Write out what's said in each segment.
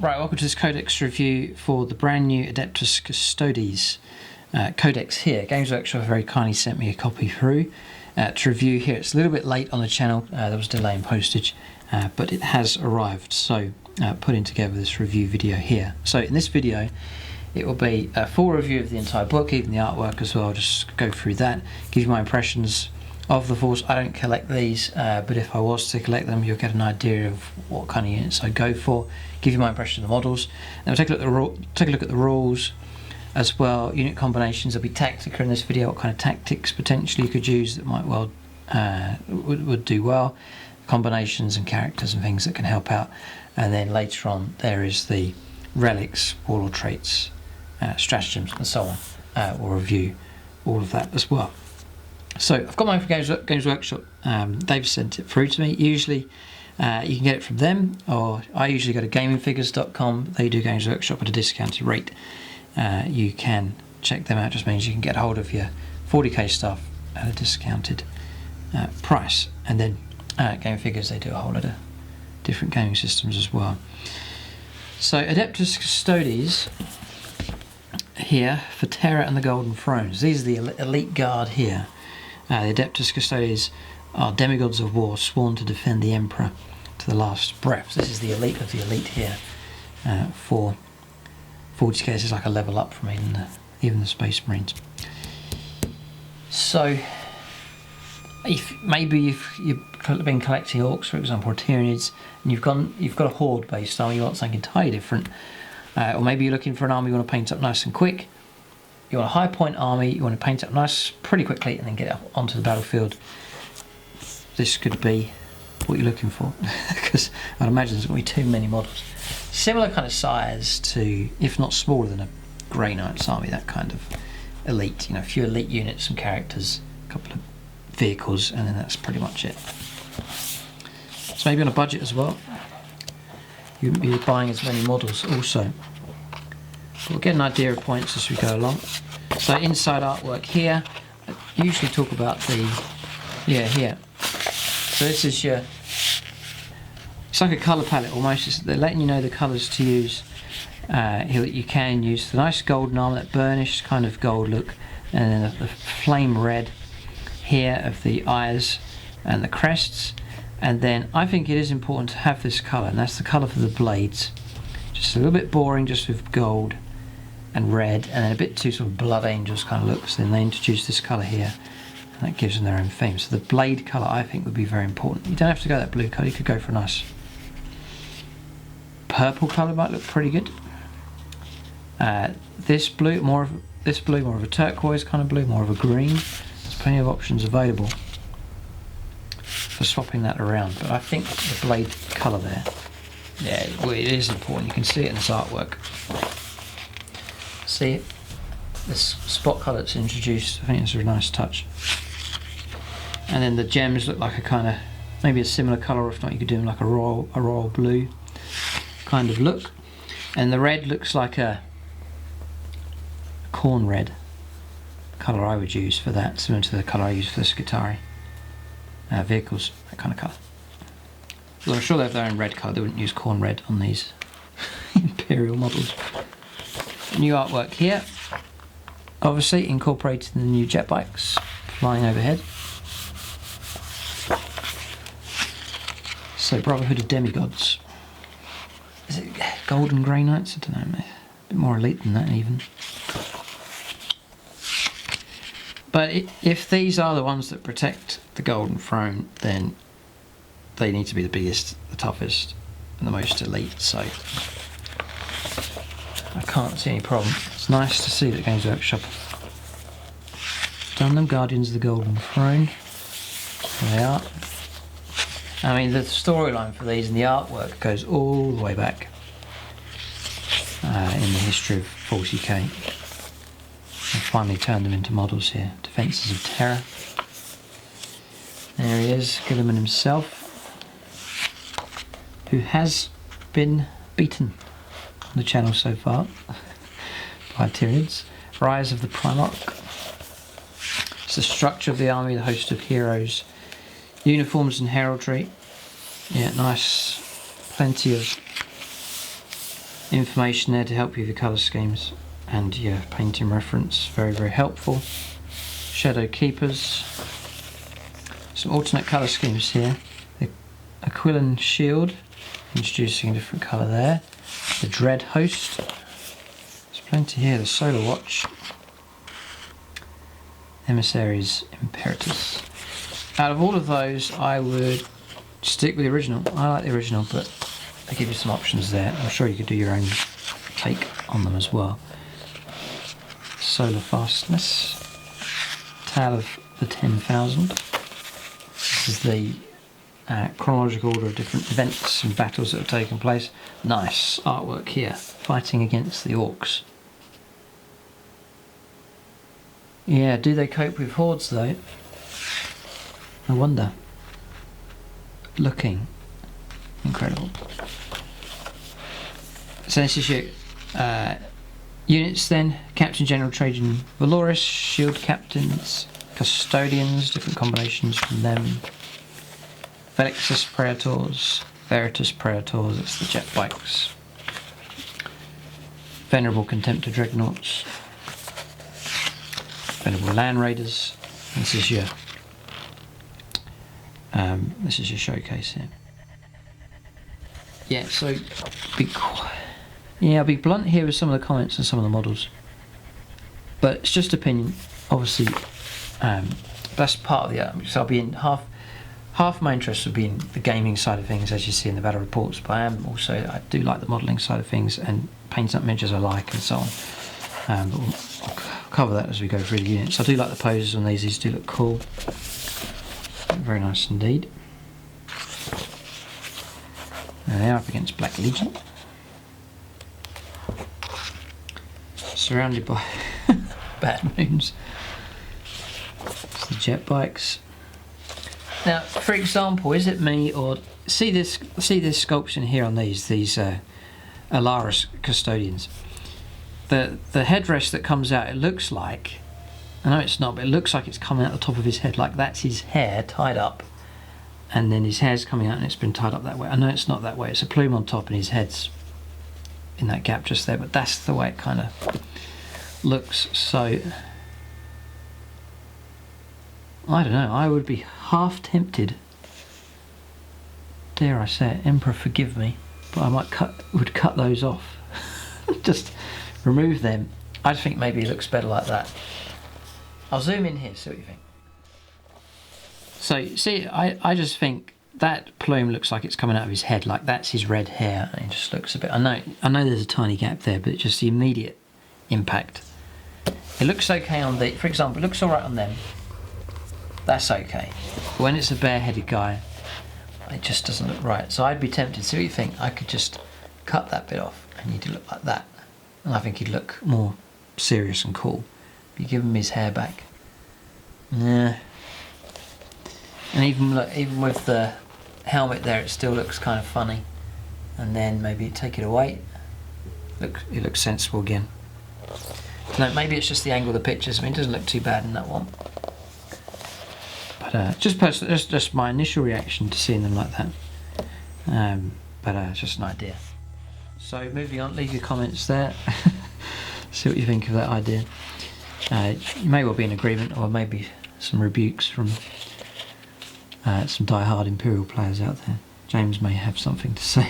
Right, welcome to this Codex review for the brand new Adeptus Custodes Codex here. Games Workshop very kindly sent me a copy through to review here. It's a little bit late on the channel, there was a delay in postage, but it has arrived, so putting together this review video here. So in this video, it will be a full review of the entire book, even the artwork as well. Just go through that, give you my impressions of the force. I don't collect these, but if I was to collect them, you'll get an idea of what kind of units I go for. Give you my impression of the models. And we'll take a look at the rules as well. Unit combinations. There'll be Tactica in this video. What kind of tactics potentially you could use that might well would do well. Combinations and characters and things that can help out. And then later on, there is the relics, warlord traits, stratagems, and so on. We'll review all of that as well. So I've got mine from Games Workshop. They've sent it through to me. Usually you can get it from them, or I usually go to gamingfigures.com. They do Games Workshop at a discounted rate. You can check them out. Just means you can get hold of your 40k stuff at a discounted price. And then Game Figures, they do a whole lot of different gaming systems as well. So Adeptus Custodes here for Terror and the Golden Thrones. These are the elite guard here. The Adeptus Custodes are demigods of war, sworn to defend the Emperor to the last breath. So this is the elite of the elite here for 40k. This is like a level up from even the Space Marines. So if you've been collecting orcs, for example, or Tyranids, and you've got a horde based army, you want something entirely different, or maybe you're looking for an army you want to paint up nice and quick. You want a high point army, you want to paint it up nice pretty quickly and then get it onto the battlefield. This could be what you're looking for, because I'd imagine there's going to be too many models. Similar kind of size to, if not smaller than a Grey Knight's army, that kind of elite, a few elite units, some characters, a couple of vehicles, and then that's pretty much it. So maybe on a budget as well, you wouldn't be buying as many models also. We'll get an idea of points as we go along. So inside artwork here, I usually talk about here. So this is it's like a colour palette almost. They're letting you know the colours to use here that you can use. The nice golden armour, that burnished kind of gold look, and then the flame red here of the eyes and the crests. And then I think it is important to have this colour, and that's the colour for the blades. Just a little bit boring just with gold and red, and then a bit too sort of blood angels kind of looks. Then they introduce this colour here, and that gives them their own theme. So the blade colour I think would be very important. You don't have to go that blue colour, you could go for a nice purple colour, might look pretty good. This blue more of a turquoise kind of blue, more of a green. There's plenty of options available for swapping that around, but I think the blade colour there, yeah, well, it is important. You can see it in this artwork. See it? This spot colour that's introduced, I think it's a nice touch. And then the gems look like a kind of, maybe a similar colour, or if not you could do them like a royal blue kind of look. And the red looks like a corn red colour I would use for that, similar to the colour I use for the Skitarii vehicles, that kind of colour. Well, I'm sure they have their own red colour, they wouldn't use corn red on these Imperial models. New artwork here, obviously incorporated in the new jet bikes flying overhead. So Brotherhood of Demigods. Is it Golden Grey Knights? I don't know, a bit more elite than that even. But if these are the ones that protect the Golden Throne, then they need to be the biggest, the toughest, and the most elite, so I can't see any problem. It's nice to see that Games Workshop done them. Guardians of the Golden Throne. There they are. I mean, the storyline for these and the artwork goes all the way back in the history of 40k. I finally turned them into models here. Defences of Terror. There he is, Guilliman himself, who has been beaten on the channel so far by Tyranids. Rise of the Primarch. It's the structure of the army, the host of heroes, uniforms and heraldry. Yeah, nice, plenty of information there to help you with your colour schemes and your painting reference. Very, very helpful. Shadow Keepers. Some alternate colour schemes here. The Aquilin Shield, introducing a different colour there. The Dread Host. There's plenty here. The Solar Watch. Emissaries Imperatus. Out of all of those, I would stick with the original. I like the original, but they give you some options there. I'm sure you could do your own take on them as well. Solar Fastness. Tale of the 10,000. This is the chronological order of different events and battles that have taken place. Nice artwork here. Fighting against the orcs. Yeah, do they cope with hordes though? I wonder. Looking incredible. So this is your units then. Captain General Trajan Valoris, Shield Captains, Custodians, different combinations from them. Velixus Praetors, Veritas Praetors, that's the jet bikes. Venerable Contemptor Dreadnoughts. Venerable Land Raiders. This is your showcase here. Yeah, so I'll be blunt here with some of the comments and some of the models, but it's just opinion. Obviously, that's part of the. So I'll be in half my interest will be in the gaming side of things, as you see in the battle reports. But I do like the modelling side of things and painting up images I like and so on. But I'll cover that as we go through the units. I do like the poses on these. These do look cool. Very nice indeed. And they're up against Black Legion. Surrounded by bad moons. It's the jet bikes. Now, for example, is it me or see this sculpture here on these Alaris Custodians? The headrest that comes out, it looks like, I know it's not, but it looks like it's coming out the top of his head, like that's his hair tied up, and then his hair's coming out and it's been tied up that way. I know it's not that way, it's a plume on top and his head's in that gap just there, but that's the way it kind of looks. So I don't know, I would be half tempted, dare I say it, Emperor forgive me, but I would cut those off. Just remove them. I think maybe it looks better like that. I'll zoom in here, see what you think. So, see, I just think that plume looks like it's coming out of his head, like that's his red hair, and it just looks a bit, I know there's a tiny gap there, but it's just the immediate impact. It looks okay on for example, it looks alright on them. That's okay. But when it's a bare-headed guy, it just doesn't look right. So I'd be tempted, see what you think, I could just cut that bit off and he'd look like that. And I think he'd look more serious and cool. But you give him his hair back. Yeah. And even with the helmet there, it still looks kind of funny. And then maybe take it away. It looks sensible again. No, maybe it's just the angle of the pictures. I mean, it doesn't look too bad in that one. But just my initial reaction to seeing them like that. But just an idea. So moving on, leave your comments there. See what you think of that idea. You may well be in agreement, or maybe some rebukes from some die-hard Imperial players out there. James may have something to say.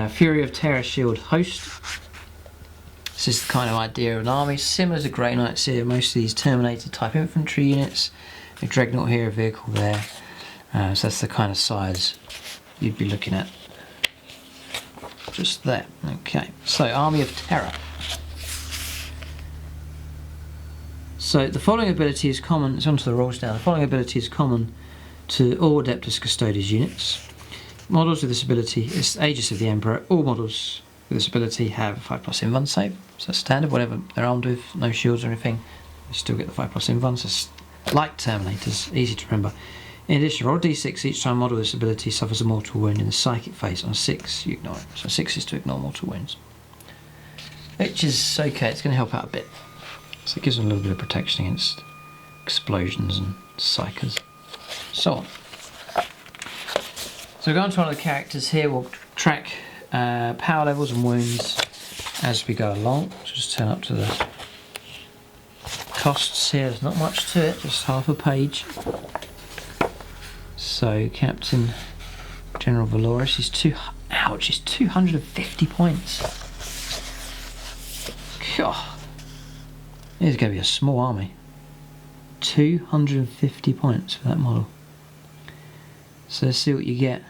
Fury of Terror Shield Host. This is the kind of idea of an army, similar to Grey Knights here. Most of these Terminator type infantry units. A Dreadnought here, a vehicle there. So that's the kind of size you'd be looking at. Just there. Okay, so Army of Terror. So the following ability is common, it's onto the rules now. The following ability is common to all Adeptus Custodes units. Models with this ability is Aegis of the Emperor. All models with this ability have 5+ invuln save. So that's standard, whatever they're armed with, no shields or anything, they still get the 5+ invuln. So it's like Terminators, easy to remember. In addition, roll d6 each time model with this ability suffers a mortal wound in the psychic phase. On 6, you ignore it. So 6 is to ignore mortal wounds. Which is okay, it's going to help out a bit. So it gives them a little bit of protection against explosions and psychers. So on. So we'll go on to one of the characters here. We'll track power levels and wounds as we go along. Just turn up to the costs here. There's not much to it, just half a page. So Captain General Valoris is he's 250 points. God, it's going to be a small army. 250 points for that model. So let's see what you get.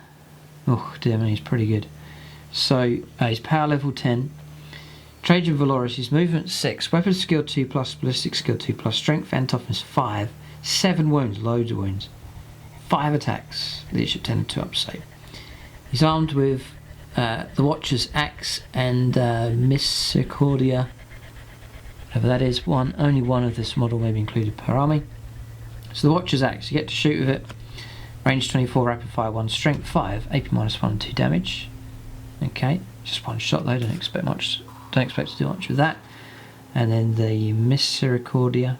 Oh dear me, he's pretty good. So his power level 10. Trajan Valoris, his movement 6, weapon skill 2 plus, ballistic skill 2 plus, strength and toughness 5, 7 wounds, loads of wounds, 5 attacks, leadership 10 and 2 up save. He's armed with the Watcher's Axe and Misericordia, whatever that is. Only one of this model may be included per army. So the Watcher's Axe, you get to shoot with it. Range 24, rapid fire 1, strength 5, AP minus 1, 2 damage. Okay, just one shot though, don't expect to do much with that. And then the Misericordia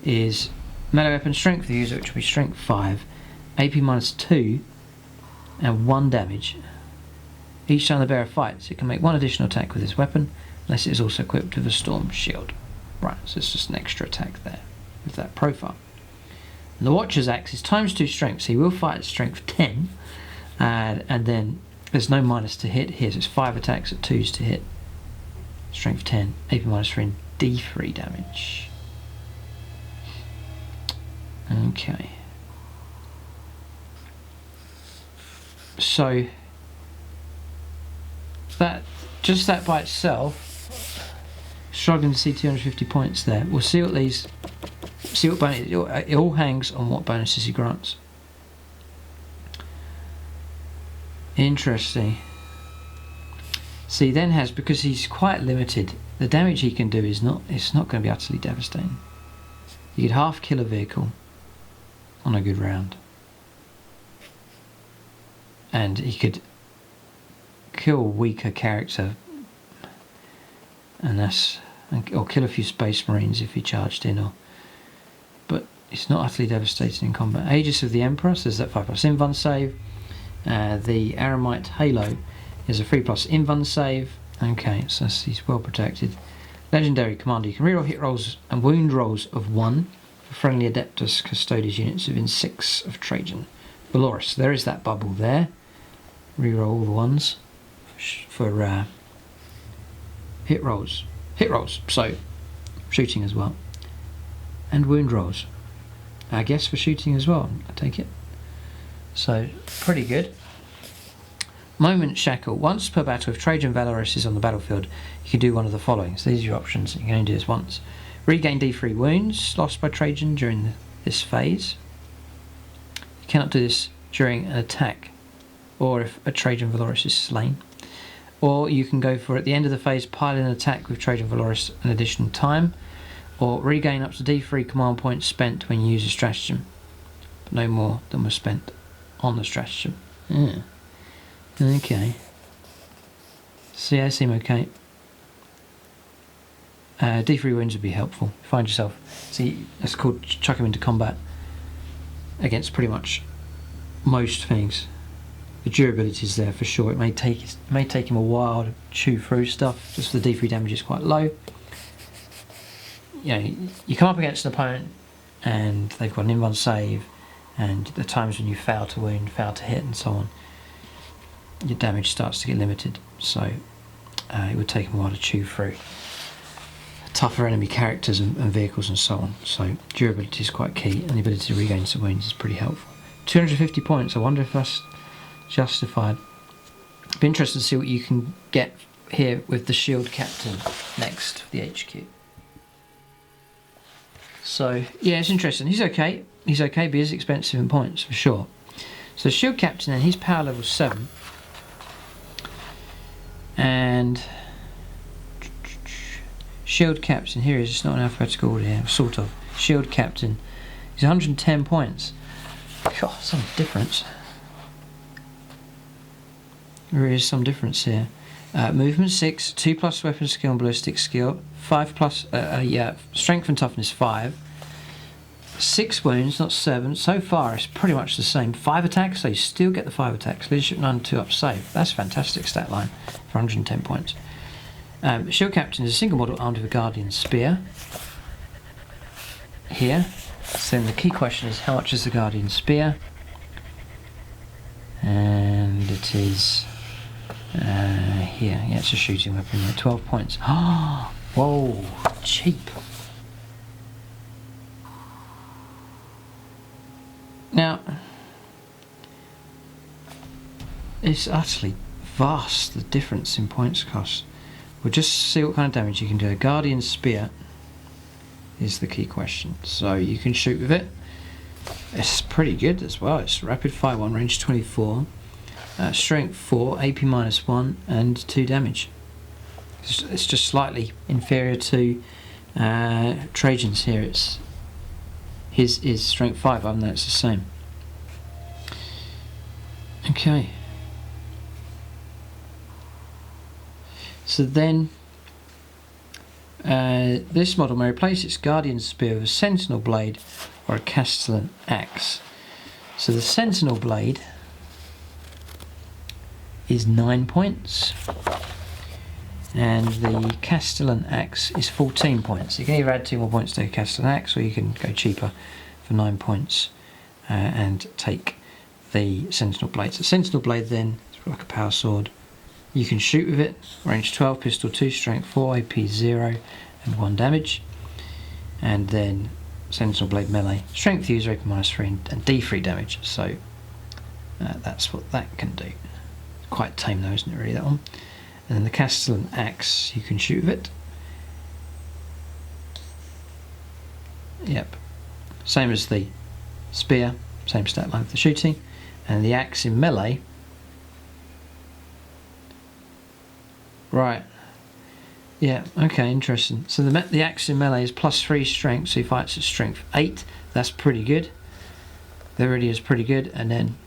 is melee weapon strength for the user, which will be strength 5, AP minus 2, and 1 damage. Each time the bearer fights, it can make 1 additional attack with this weapon, unless it is also equipped with a storm shield. Right, so it's just an extra attack there with that profile. And the Watcher's Axe is times 2 strength, so he will fight at strength 10, and then there's no minus to hit here, so it's 5 attacks at 2s to hit. Strength 10, AP minus 3 and D3 damage. Okay. So that by itself, struggling to see 250 points there. We'll see what bonus, it all hangs on what bonuses he grants. Interesting. See, then has, because he's quite limited, the damage he can do it's not going to be utterly devastating. You could half kill a vehicle on a good round, and he could kill a weaker character, or kill a few Space Marines if he charged in, but it's not utterly devastating in combat. Aegis of the Empress, there's that 5+ invuln save. The Aramite Halo is a 3+ invuln save. Okay, so he's well protected. Legendary Commander, you can reroll hit rolls and wound rolls of 1 for friendly Adeptus Custodes units within 6 of Trajan Valoris. There is that bubble there. Reroll all the ones for hit rolls. So shooting as well, and wound rolls. I guess for shooting as well, I take it. So pretty good. Moment Shackle. Once per battle, if Trajan Valoris is on the battlefield, you can do one of the following. So these are your options. You can only do this once. Regain D3 wounds lost by Trajan during this phase. You cannot do this during an attack, or if a Trajan Valoris is slain. Or you can go for, at the end of the phase, pile in an attack with Trajan Valoris an additional time, or regain up to D3 command points spent when you use a stratagem, but no more than was spent on the stratagem. Yeah. Okay. So yeah, seem okay. D3 wounds would be helpful. Find yourself. See, it's called chuck him into combat against pretty much most things. The durability is there for sure. It may take him a while to chew through stuff. Just the D3 damage is quite low. You know, you come up against an opponent and they've got an invuln save, and the times when you fail to wound, fail to hit, and so on, your damage starts to get limited. So it would take him a while to chew through tougher enemy characters and vehicles and so on. So durability is quite key, and the ability to regain some wounds is pretty helpful. 250 points. I wonder if that's justified. It'd be interesting to see what you can get here with the Shield Captain next for the HQ. So yeah, it's interesting. He's okay, but he is expensive in points for sure. So Shield Captain, then, he's power level 7, and Shield Captain here is just not in alphabetical order here, sort of. Shield Captain, he's 110 points. God, some difference. There is some difference here. Movement 6, 2+ weapon skill and ballistic skill, 5+, strength and toughness 5, 6 wounds, not 7. So far, it's pretty much the same. 5 attacks, so you still get the 5 attacks. Leadership 9, 2 up save. That's a fantastic stat line for 110 points. Shield Captain is a single model armed with a Guardian Spear. Here. So then the key question is, how much is the Guardian Spear? And it is here. Yeah, it's a shooting weapon. 12 points. Oh, whoa, cheap. Now, it's utterly vast, the difference in points cost. We'll just see what kind of damage you can do. A Guardian Spear is the key question. So you can shoot with it. It's pretty good as well. It's rapid fire 1, range 24, strength 4, AP -1, and 2 damage. It's just slightly inferior to Trajan's here. His is strength 5, other than that it's the same. Okay. So then, this model may replace its Guardian Spear with a Sentinel Blade or a Castellan Axe. So the Sentinel Blade is 9 points, and the Castellan Axe is 14 points. You can either add 2 more points to a Castellan Axe, or you can go cheaper for 9 points and take the Sentinel Blade. So Sentinel Blade then is like a power sword. You can shoot with it, range 12, pistol 2, strength 4, AP 0 and 1 damage. And then Sentinel Blade melee, strength user, AP -3 and D3 damage. So that's what that can do. Quite tame though, isn't it really, that one? And then the Castellan Axe, you can shoot with it. Yep. Same as the spear, same stat line for the shooting. And the axe in melee. Right. Yeah, okay, interesting. So the axe in melee is +3 strength, so he fights at strength 8. That's pretty good. That really is pretty good. And then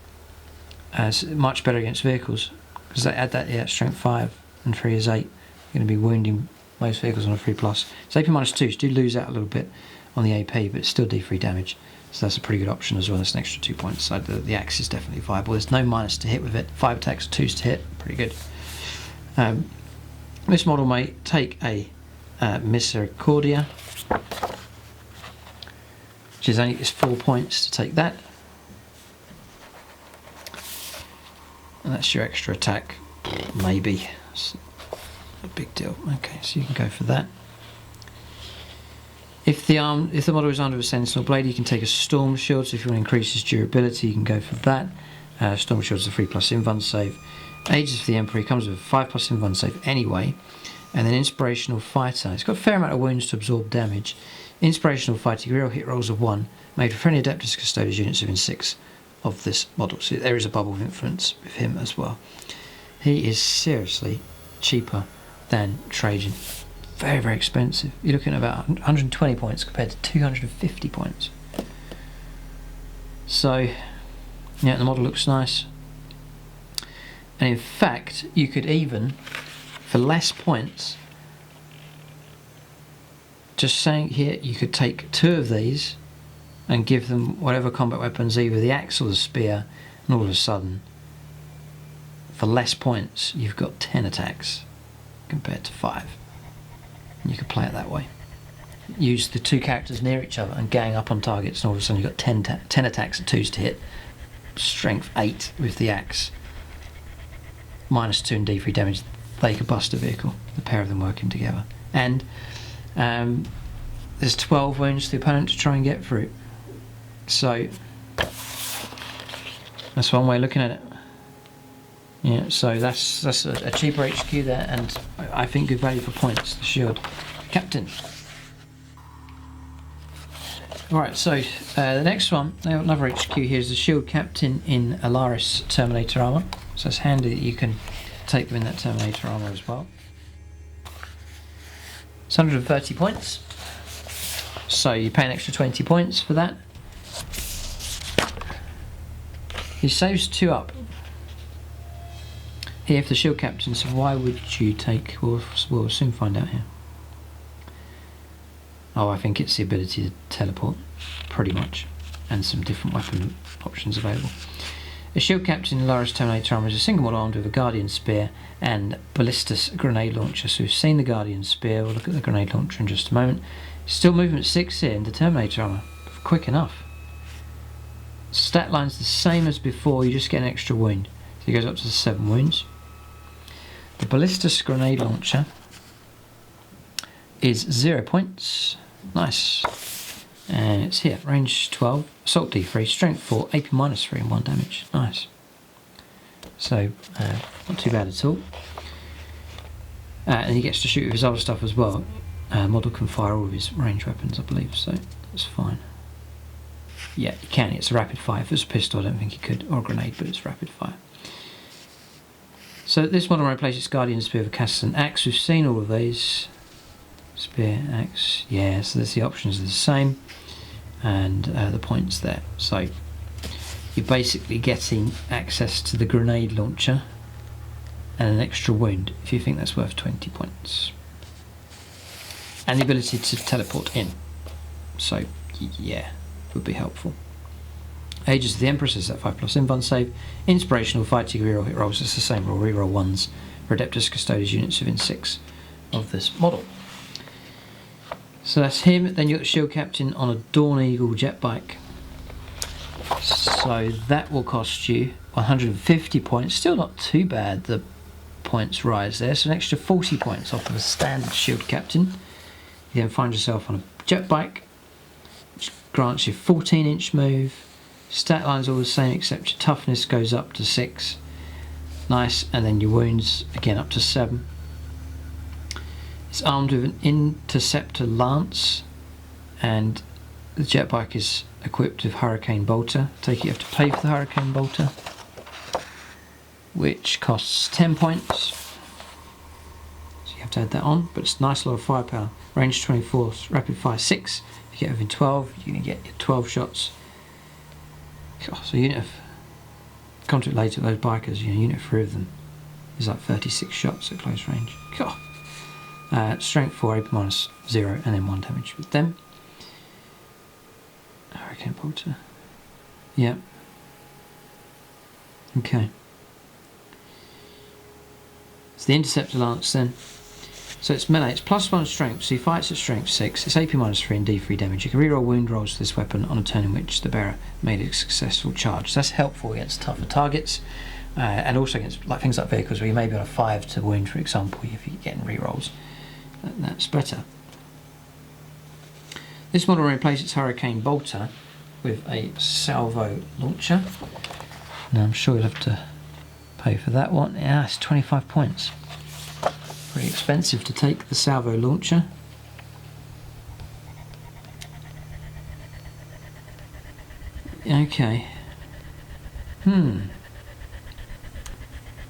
it's much better against vehicles, because they add that, yeah, strength 5 and 3 is 8. You're going to be wounding most vehicles on a 3+. So AP -2, so do lose out a little bit on the AP, but it's still D3 damage. So that's a pretty good option as well. That's an extra 2 points. So the axe is definitely viable. There's no minus to hit with it. 5 attacks, 2s to hit. Pretty good. This model may take a Misericordia, which is only 4 points to take that. And that's your extra attack. Maybe. It's a big deal. Okay, so you can go for that. If the model is armed with a Sentinel Blade, you can take a Storm Shield. So if you want to increase his durability, you can go for that. Storm Shield is a 3+ invuln save. Aegis for the Emperor, he comes with a 5+ invuln save anyway. And then Inspirational Fighter. It's got a fair amount of wounds to absorb damage. Inspirational Fighter, real hit rolls of 1, made for friendly Adeptus Custodes units within 6 of this model. So there is a bubble of influence with him as well. He is seriously cheaper than Trajan. Very, very expensive. You're looking at about 120 points compared to 250 points. So, yeah, the model looks nice. And in fact, you could even, for less points, just saying here, you could take 2 of these and give them whatever combat weapons, either the axe or the spear, and all of a sudden, for less points, you've got 10 attacks compared to 5. You could play it that way. Use the 2 characters near each other and gang up on targets, and all of a sudden you've got 10 attacks at 2s to hit. Strength 8 with the axe. -2 and D3 damage. They could bust a vehicle, the pair of them working together. And there's 12 wounds to the opponent to try and get through. So that's one way of looking at it. Yeah, so that's a cheaper HQ there, and I think good value for points. The Shield Captain. Alright, so the next one, another HQ here, is the Shield Captain in Alaris Terminator armour. So it's handy that you can take them in that Terminator armour as well. It's 130 points. So you pay an extra 20 points for that. He saves 2 up. Here for the Shield Captain, so why would you take... We'll soon find out here. Oh, I think it's the ability to teleport, pretty much, and some different weapon options available. A shield captain in Laris Terminator armor is a single model armed with a Guardian Spear and Ballistus grenade launcher. So we've seen the Guardian Spear, we'll look at the grenade launcher in just a moment. Still movement 6 here in the Terminator armor, quick enough. Stat line's the same as before, you just get an extra wound. So he goes up to 7 wounds. The Ballistus grenade launcher is 0 points, nice. And it's here, range 12, assault D3, strength 4, AP -3 and 1 damage, nice. So, not too bad at all. And he gets to shoot with his other stuff as well. Model can fire all of his range weapons, I believe, so that's fine. Yeah, he can, it's a rapid fire. If it was a pistol, I don't think he could, or a grenade, but it's rapid fire. So this model replaces Guardian Spear with Cast Axe. We've seen all of these. Spear, axe, yeah, so there's the options are the same, and the points there. So you're basically getting access to the grenade launcher and an extra wound if you think that's worth 20 points. And the ability to teleport in. So yeah, would be helpful. Aegis of the Empress is that 5+ invuln save. Inspirational fighting reroll hit rolls, it's the same roll, reroll 1s for Adeptus Custodes units within 6 of this model. So that's him. Then you've got the shield captain on a Dawn Eagle jet bike. So that will cost you 150 points. Still not too bad, the points rise there. So an extra 40 points off of a standard shield captain. You then find yourself on a jet bike, which grants you 14-inch move. Stat line's all the same except your toughness goes up to 6. Nice, and then your wounds again up to 7. It's armed with an interceptor lance, and the jet bike is equipped with Hurricane Bolter. Take it, you have to pay for the Hurricane Bolter, which costs 10 points. So you have to add that on, but it's a nice lot of firepower. Range 24, rapid fire 6. If you get within 12, you're going to get your 12 shots. So a unit of contact later, those bikers, unit 3 of them is like 36 shots at close range. God. Strength 4, AP -0, and then 1 damage with them. Hurricane Bolter. Yeah. Okay. It's the Interceptor Lance then. So it's melee, it's +1 strength, so he fights at strength 6, it's AP -3 and D3 damage. You can reroll wound rolls to this weapon on a turn in which the bearer made a successful charge. So that's helpful against tougher targets, and also against things like vehicles where you may be on a 5 to wound, for example, if you're getting rerolls. That's better. This model replaces Hurricane Bolter with a salvo launcher. Now I'm sure you'll have to pay for that one. Yeah, it's 25 points. Pretty expensive to take the salvo launcher. Okay.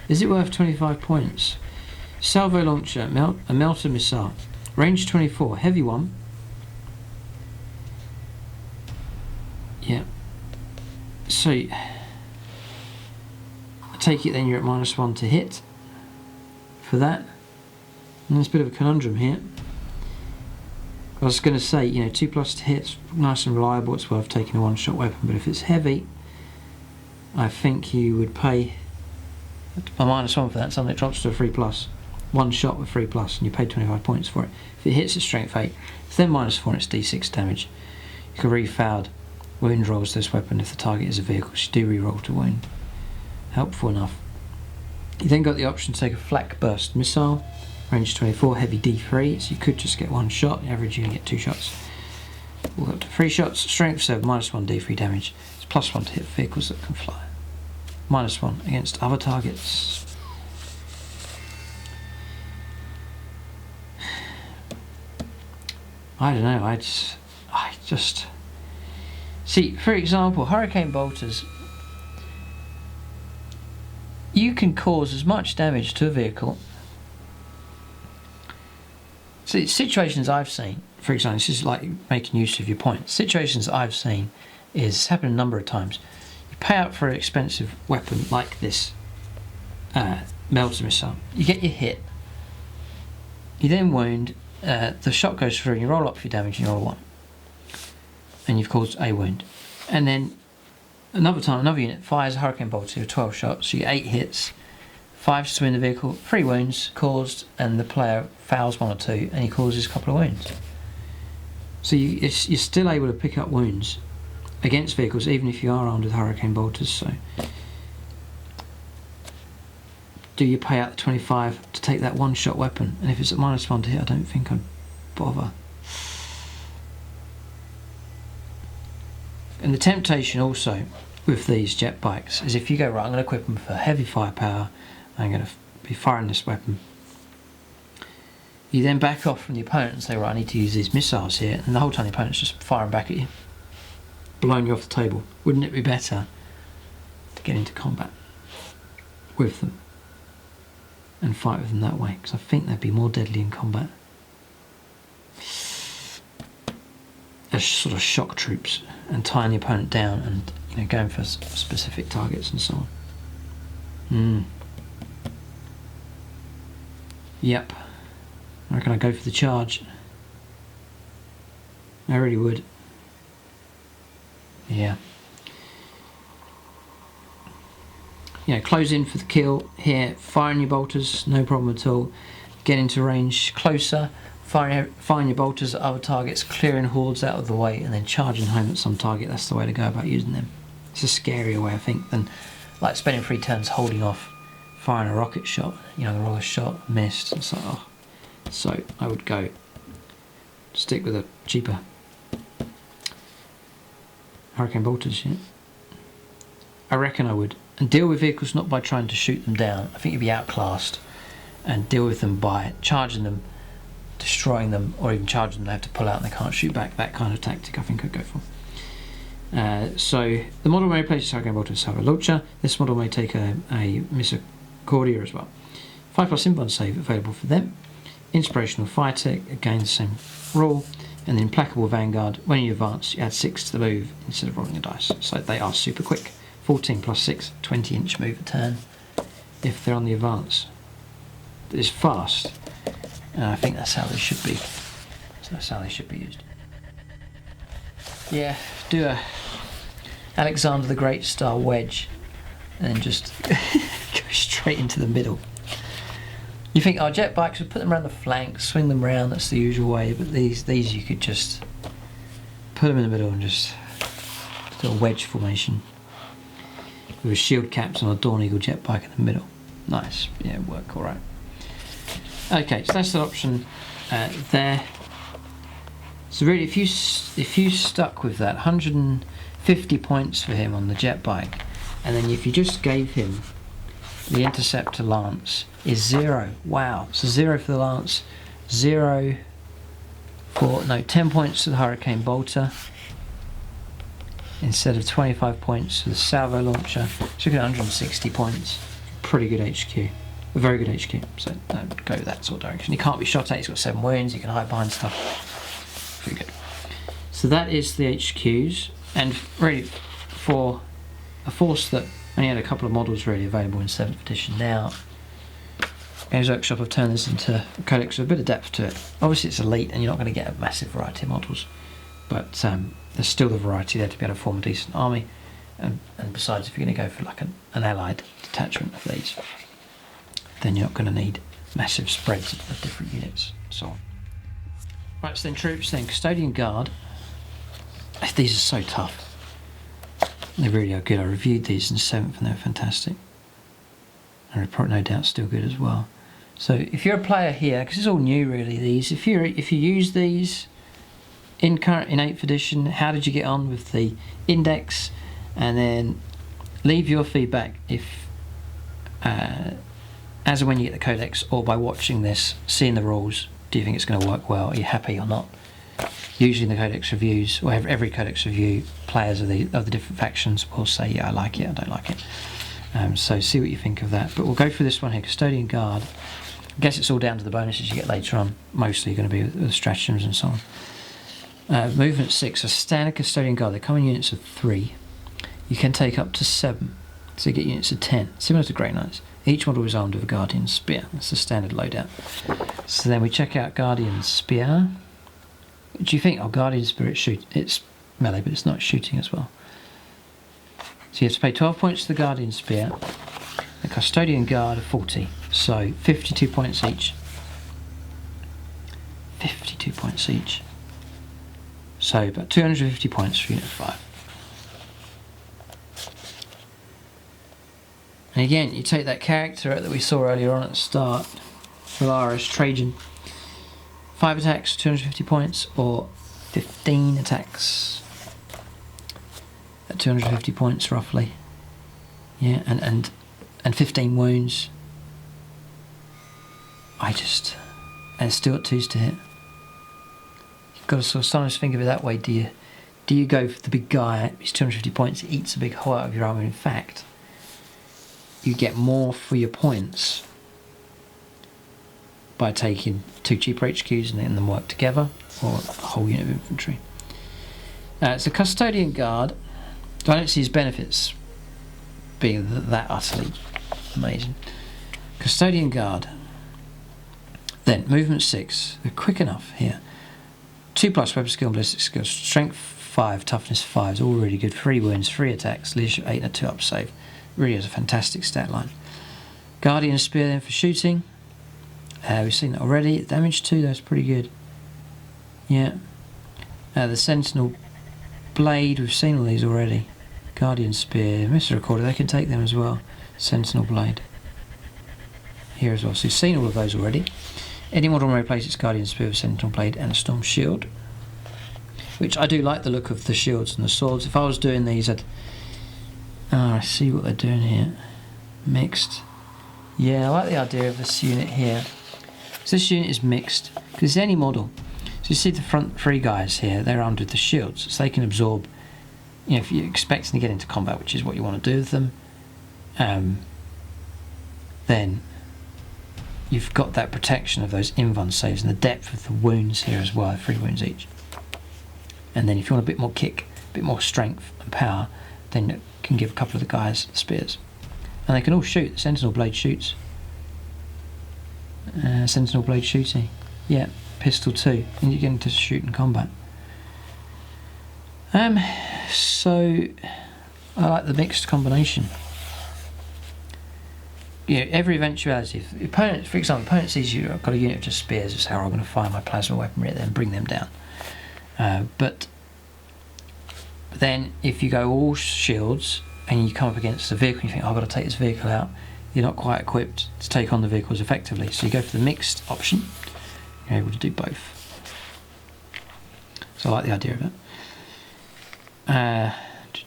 Is it worth 25 points? Salvo launcher, a melter missile. Range 24, heavy one. Yeah. So, I take it then you're at -1 to hit for that. And there's a bit of a conundrum here. I was going to say, 2+ to hit, nice and reliable, it's worth taking a one-shot weapon, but if it's heavy, I think you would pay a -1 for that, suddenly it drops to a 3+. One shot with 3+, and you pay 25 points for it. If it hits at strength 8, it's then -4 and it's D6 damage. You can re-fouled wound rolls to this weapon if the target is a vehicle, so you do re-roll to wound. Helpful enough. You then got the option to take a flak burst missile, range 24, heavy D3, so you could just get 1 shot, the average you can get 2 shots. We'll up to 3 shots, strength 7, -1 D3 damage. It's +1 to hit vehicles that can fly. -1 against other targets. I don't know, I just see, for example, Hurricane Bolters, you can cause as much damage to a vehicle. See, situations I've seen, for example, this is like making use of your points. Situations I've seen is happened a number of times. You pay out for an expensive weapon like this melter missile. You get your hit. You then wound. the shot goes through and you roll up for your damage and you roll a 1. And you've caused a wound. And then another time, another unit fires a Hurricane Bolt with 12 shots, so you get 8 hits, 5 to swing the vehicle, 3 wounds caused, and the player fouls 1 or 2 and he causes a couple of wounds. So you're still able to pick up wounds against vehicles even if you are armed with Hurricane Bolters. So do you pay out the 25 to take that 1-shot weapon? And if it's at -1 to hit, I don't think I'd bother. And the temptation also with these jet bikes is if you go, right, I'm going to equip them for heavy firepower, I'm going to be firing this weapon, you then back off from the opponent and say, right, I need to use these missiles here, and the whole time the opponent's just firing back at you, blowing you off the table. Wouldn't it be better to get into combat with them and fight with them that way? Because I think they'd be more deadly in combat as sort of shock troops and tying the opponent down and, you know, going for specific targets and so on. Yep. I reckon I'd go for the charge. I really would. Yeah. You know, close in for the kill here, firing your bolters, no problem at all. Get into range closer, firing your bolters at other targets, clearing hordes out of the way, and then charging home at some target. That's the way to go about using them. It's a scarier way, I think, than like spending 3 turns holding off, firing a rocket shot. You know, the roller shot, missed. It's like, oh. So I would go stick with a cheaper Hurricane Bolters, yeah. I reckon I would. And deal with vehicles not by trying to shoot them down. I think you'd be outclassed. And deal with them by charging them, destroying them, or even charging them, they have to pull out and they can't shoot back. That kind of tactic I think I'd go for. So the model may replace Hurricane Bolter with Salvo Launcher. This model may take a Misericordia as well. 5+ inbound save available for them. Inspirational Fighter, again the same rule. And the Implacable Vanguard, when you advance you add 6 to the move instead of rolling a dice. So they are super quick. 14 + 6, 20-inch move a turn if they're on the advance. It's fast, and I think that's how they should be. So that's how they should be used. Yeah, do a Alexander the Great style wedge and then just go straight into the middle. You think, oh, jet bikes, would put them around the flanks, swing them round, that's the usual way, but these you could just put them in the middle and just do a wedge formation with a shield caps on a Dawn Eagle jet bike in the middle. Nice, yeah, work all right. Okay, so that's the option there. So really, if you stuck with that 150 points for him on the jet bike, and then if you just gave him the Interceptor Lance, is 0. Wow, so 0 for the Lance, 0 for 10 points for the Hurricane Bolter instead of 25 points for the Salvo Launcher. So you get 160 points. Pretty good HQ. A very good HQ. So don't go that sort of direction. He can't be shot at. He's got 7 wounds. You can hide behind stuff. Pretty good. So that is the HQs. And really, for a force that only had a couple of models really available in 7th edition now, Games Workshop have turned this into a codex with a bit of depth to it. Obviously it's elite and you're not going to get a massive variety of models, but there's still the variety there to be able to form a decent army. And besides, if you're going to go for like an allied detachment of these, then you're not going to need massive spreads of different units and so on. Right, so then troops, then Custodian Guard. These are so tough. They really are good. I reviewed these in 7th and they're fantastic. And they're probably no doubt still good as well. So if you're a player here, because it's all new really, these, if you use these in 8th edition, how did you get on with the index? And then leave your feedback if as and when you get the codex, or by watching this, seeing the rules, do you think it's going to work well? Are you happy or not? Usually in the codex reviews, or every codex review, players of the different factions will say, yeah, I like it, I don't like it. So see what you think of that. But we'll go through this one here, Custodian Guard. I guess it's all down to the bonuses you get later on. Mostly going to be with stratagems and so on. Movement 6, a standard Custodian Guard. They come in units of 3. You can take up to 7. So you get units of 10, similar to Grey Knights. Each model is armed with a Guardian Spear. That's the standard loadout. So then we check out Guardian Spear. What do you think? Oh, Guardian Spear, it's melee, but it's not shooting as well. So you have to pay 12 points to the Guardian Spear. The Custodian Guard are 40, so 52 points each. 52 points each. So about 250 points for unit 5. And again, you take that character that we saw earlier on at the start, Valaris Trajan. 5 attacks, 250 points, or 15 attacks at 250 points roughly. Yeah, and 15 wounds. And still at 2s to hit. You've got to sort of sometimes think of it that way. Do you go for the big guy? He's 250 points. He eats a big hole out of your armor. In fact, you get more for your points by taking 2 cheaper HQs and letting them work together, or a whole unit of infantry. It's a Custodian Guard. I don't see his benefits being that utterly amazing. Custodian Guard. Then movement 6. They're quick enough here. 2+ weapon skill and ballistic skill. Strength 5, toughness 5 is all really good. 3 wounds, 3 attacks, leadership 8 and a 2-up save. Really is a fantastic stat line. Guardian Spear then for shooting. We've seen that already. Damage 2, that's pretty good. Yeah. The Sentinel Blade, we've seen all these already. Guardian Spear, Mr. Recorder, they can take them as well. Sentinel Blade. Here as well. So you've seen all of those already. Any model may replace its Guardian Spear with Sentinel Blade and a Storm Shield. Which I do like the look of the shields and the swords. If I was doing these, I'd... Oh, I see what they're doing here. Mixed. Yeah, I like the idea of this unit here. So this unit is mixed, because it's any model. So you see the front 3 guys here, they're armed with the shields, so they can absorb, you know, if you're expecting to get into combat, which is what you want to do with them, then you've got that protection of those invuln saves and the depth of the wounds here as well, 3 wounds each. And then if you want a bit more kick, a bit more strength and power, then you can give a couple of the guys the spears. And they can all shoot. The Sentinel Blade shoots. Sentinel Blade shooting. Yeah, pistol 2. And you get into shoot and combat. So I like the mixed combination. You know, every eventuality. If the opponent, for example, the opponent sees you've got a unit of just spears, it's how I'm going to fire my plasma weaponry at them and bring them down. But then if you go all shields and you come up against a vehicle and you think, oh, I've got to take this vehicle out, you're not quite equipped to take on the vehicles effectively. So you go for the mixed option, you're able to do both. So I like the idea of it.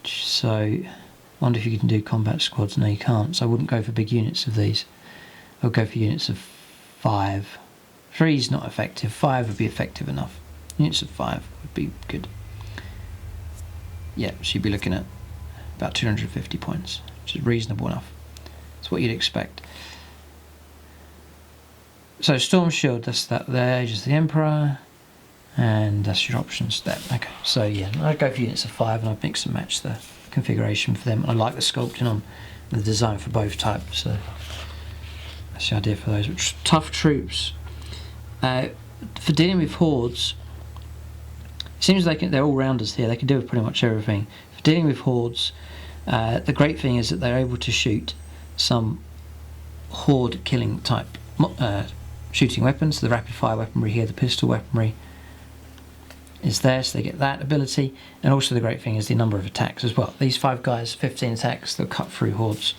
So I wonder if you can do combat squads. No, you can't. So I wouldn't go for big units of these. I would go for units of 5. 3 is not effective. 5 would be effective enough. Units of 5 would be good. Yeah, so you'd be looking at about 250 points, which is reasonable enough. It's what you'd expect. So Storm Shield, that's that there, Aegis the Emperor, and that's your options there. Okay, so yeah, I'd go for units of 5 and I'd mix and match the configuration for them. I like the sculpting on the design for both types, so that's the idea for those. Which tough troops. For dealing with hordes, it seems like they're all rounders here. They can do pretty much everything. For dealing with hordes, the great thing is that they're able to shoot some horde killing type shooting weapons. The rapid fire weaponry here, the pistol weaponry is there, so they get that ability. And also the great thing is the number of attacks as well. These 5 guys, 15 attacks, they'll cut through hordes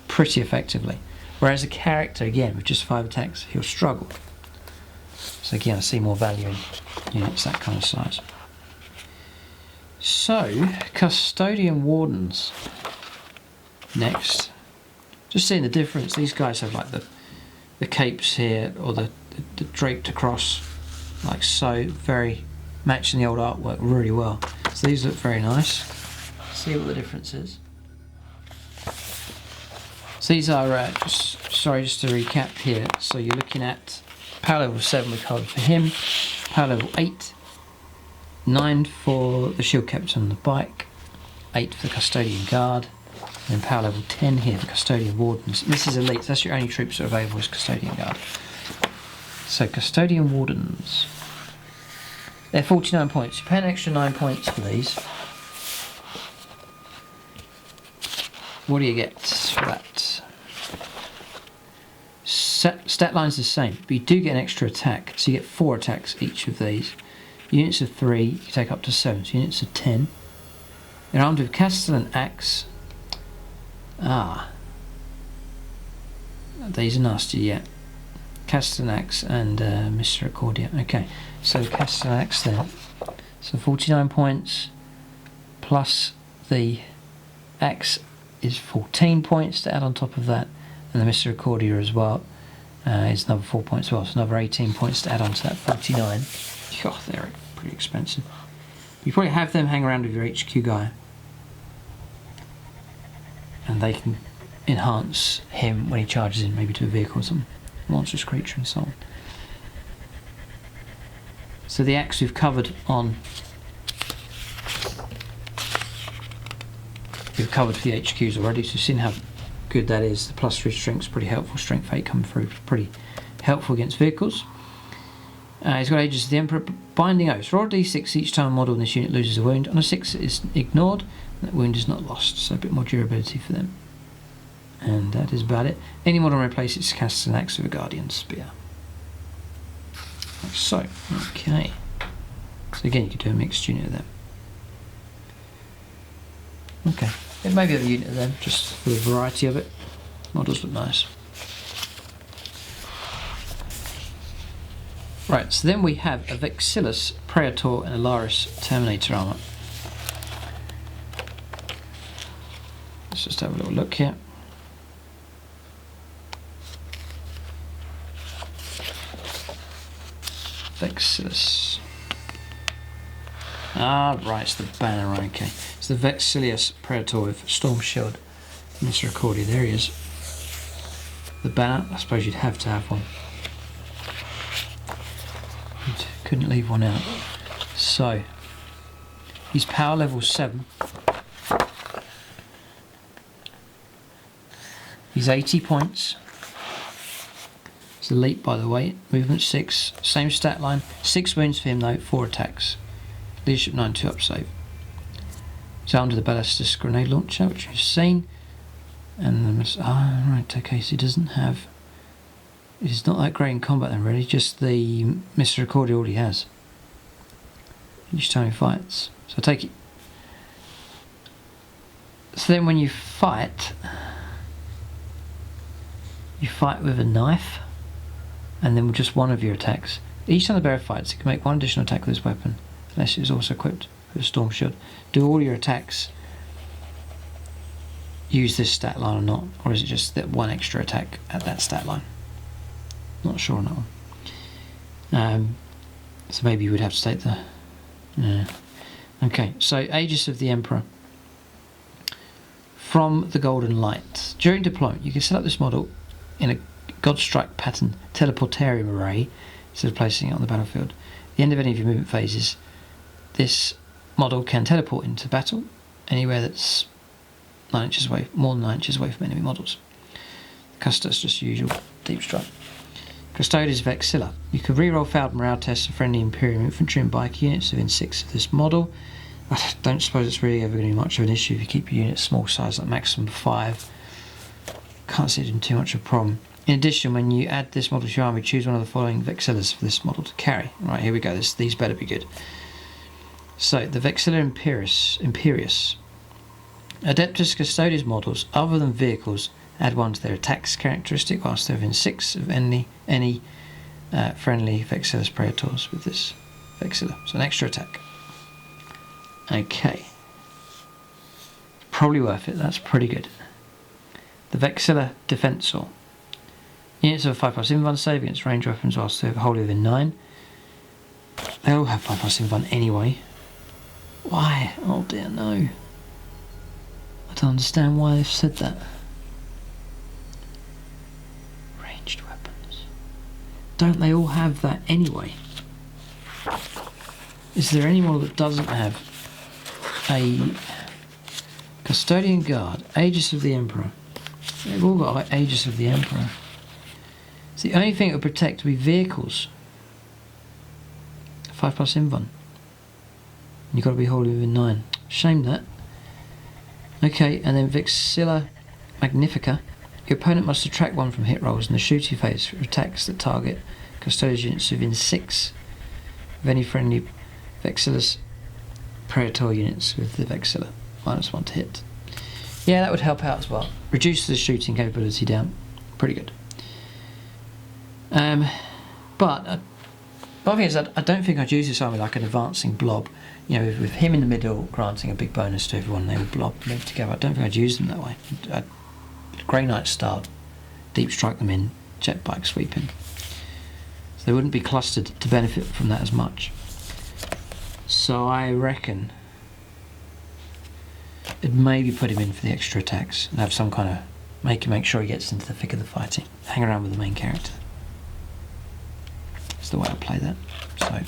pretty effectively. Whereas a character, again, with just 5 attacks, he'll struggle. So again, I see more value in units that kind of size. So, Custodian Wardens. Next. Just seeing the difference. These guys have like the capes here, or the draped across, like so, very matching the old artwork really well. So these look very nice. See what the difference is. So these are, just to recap here. So you're looking at power level 7 we covered for him, power level 8, 9 for the shield captain on the bike, 8 for the Custodian Guard, And then power level 10 here for Custodian Wardens. This is elite, that's your only troops that are available as Custodian Guard. So Custodian Wardens. They're 49 points. You pay an extra 9 points for these. What do you get for that? Stat line's the same, but you do get an extra attack. So you get 4 attacks each of these. Units of 3, you take up to 7. So units of 10. They're armed with Castellan Axe. These are nasty, yeah. Castellan Axe and Misericordia. Okay, so Castellan Axe then. So 49 points plus the Axe is 14 points to add on top of that, and the Misericordia as well is another 4 points as well, so another 18 points to add on to that 49. God, they're pretty expensive. You probably have them hang around with your HQ guy, and they can enhance him when he charges in, maybe to a vehicle or something, monstrous creature and so on. So the axe we've covered on, we've covered for the HQs already, so you've seen how good that is. The +3 strength's pretty helpful, strength 8 coming through, pretty helpful against vehicles. He's got Aegis of the Emperor, Binding Oaths. Roll a d6 each time a model in this unit loses a wound. On a 6 it is ignored, and that wound is not lost, so a bit more durability for them. And that is about it. Any model replaces casts an axe with a Guardian Spear. Like so, okay. So again, you could do a mixed unit of them. Okay, it may be a unit of them, just for the variety of it. Models look nice. Right, so then we have a Vexillus Praetor and a Laris Terminator armor. Let's just have a little look here. Vexillus. Right, it's the banner, right, okay. It's the Vexillus Praetor with Storm Shield. Misericordia, there he is. The banner, I suppose you'd have to have one. Couldn't leave one out. So, he's power level 7. He's 80 points. He's elite, by the way. Movement 6, same stat line. 6 wounds for him though, 4 attacks. Leadership 9, 2 up save. He's armed with the Ballistic Grenade Launcher, which you've seen. And right, okay, so he doesn't have... He's not that great in combat then, really, just the Misericordia all he has. Each time he fights. So I take it. So then when you fight with a knife, and then with just one of your attacks. Each time the bearer fights, it can make one additional attack with his weapon, unless it is also equipped with a Storm Shield. Do all your attacks use this stat line or not? Or is it just that one extra attack at that stat line? Not sure on that one. So maybe you would have to take the... Okay, so Aegis of the Emperor. From the Golden Light. During deployment, you can set up this model in a Godstrike pattern teleportarium array instead of placing it on the battlefield. At the end of any of your movement phases, this model can teleport into battle anywhere that's 9 inches away, more than 9 inches away from enemy models. Custodes, just usual deep strike. Custodes Vexilla. You can reroll failed morale tests of friendly Imperium infantry and bike units within 6 of this model. I don't suppose it's really ever going to be much of an issue if you keep your units small size, like maximum 5. Can't see it being too much of a problem. In addition, when you add this model to your army, choose one of the following Vexillas for this model to carry. Right, here we go. These better be good. So, the Vexilla Imperius. Adeptus Custodes models, other than vehicles, add 1 to their attacks characteristic whilst they're within 6 of any friendly Vexillus Praetors with this Vexilla. So an extra attack. Okay. Probably worth it, that's pretty good. The Vexilla Defensor. Units of a 5+ invuln save against range weapons whilst they're wholly within 9. They all have 5+ invuln anyway. Why? Oh dear, no. I don't understand why they've said that. Ranged weapons. Don't they all have that anyway? Is there any model that doesn't have a Custodian Guard, Aegis of the Emperor. They've all got like Aegis of the Emperor. It's the only thing it would protect would be vehicles. 5+ invuln. You've got to be wholly within 9. Shame that. Okay, and then Vexilla Magnifica. Your opponent must subtract 1 from hit rolls in the shooting phase for attacks that target Custodian units within 6 of any friendly Vexillus Praetor units with the Vexilla. -1 to hit. Yeah, that would help out as well. Reduce the shooting capability down. Pretty good. But the thing is, I don't think I'd use this army like an advancing blob. You know, with him in the middle, granting a big bonus to everyone, they would blob live together. I don't think I'd use them that way. Grey Knight style, deep strike them in, jet bike sweeping. So they wouldn't be clustered to benefit from that as much. So I reckon it'd maybe put him in for the extra attacks and have some kind of make sure he gets into the thick of the fighting. Hang around with the main character. That's the way I play that. So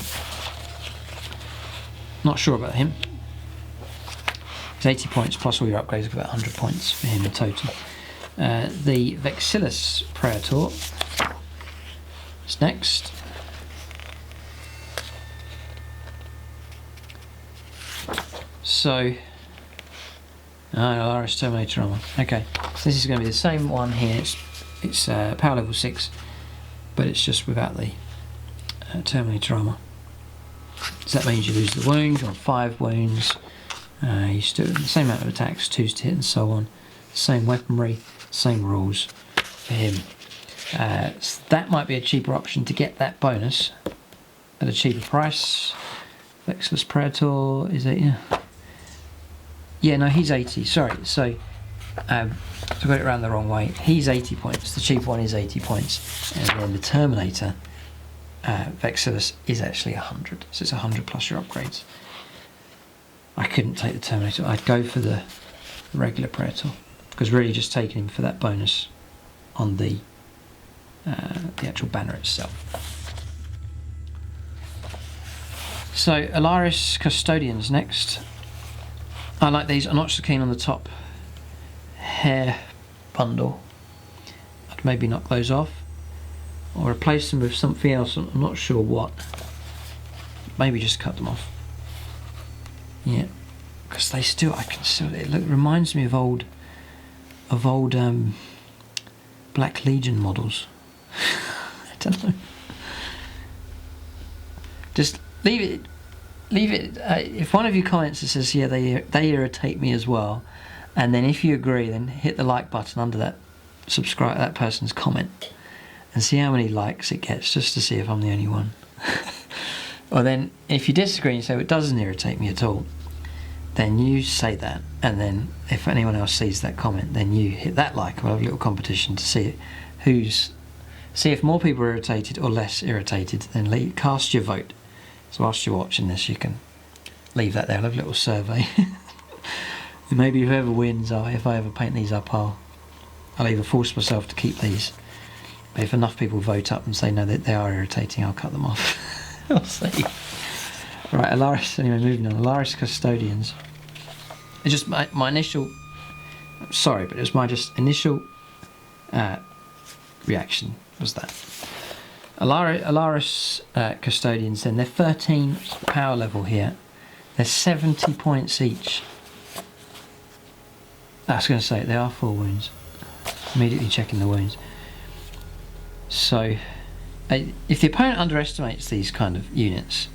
not sure about him. It's 80 points plus all your upgrades, about 100 points for him in total. The Vexillus Praetor is next. So, Alaris Terminator armor. Okay, so this is going to be the same one here. It's power level 6, but it's just without the Terminator armor. So that means you lose the wound, you're on 5 wounds. You still the same amount of attacks, 2s to hit, and so on. Same weaponry, same rules for him. So that might be a cheaper option to get that bonus at a cheaper price. Vexillus Praetor is it? Yeah, no, he's 80. Sorry, so I got it around the wrong way. He's 80 points. The cheap one is 80 points, and then the Terminator Vexillus is actually 100. So it's 100 plus your upgrades. I couldn't take the Terminator. I'd go for the regular Praetor, because really just taking him for that bonus on the actual banner itself. So Alaris Custodians next. I like these. I'm not so keen on the top hair bundle. I'd maybe knock those off or replace them with something else. I'm not sure what. Maybe just cut them off. Yeah, because they still, I can still, it reminds me of old Black Legion models. I don't know. Just leave it. If one of you comments that says, yeah, they irritate me as well, and then if you agree, then hit the like button under that person's comment and see how many likes it gets, just to see if I'm the only one. Or then if you disagree and say, well, it doesn't irritate me at all, then you say that, and then if anyone else sees that comment, then you hit that like. We'll have a little competition to see if more people are irritated or less irritated. Then cast your vote. So whilst you're watching this, you can leave that there. I'll have a little survey. Maybe whoever wins, if I ever paint these up, I'll either force myself to keep these. But if enough people vote up and say no, that they are irritating, I'll cut them off. I'll see. Right, Alaris. Anyway, moving on. Alaris Custodians. It's just my initial. Sorry, but it was my just initial reaction was that. Alaris Custodians, then they're 13 power level here. They're 70 points each. I was going to say, they are 4 wounds. Immediately checking the wounds. So, if the opponent underestimates these kind of units,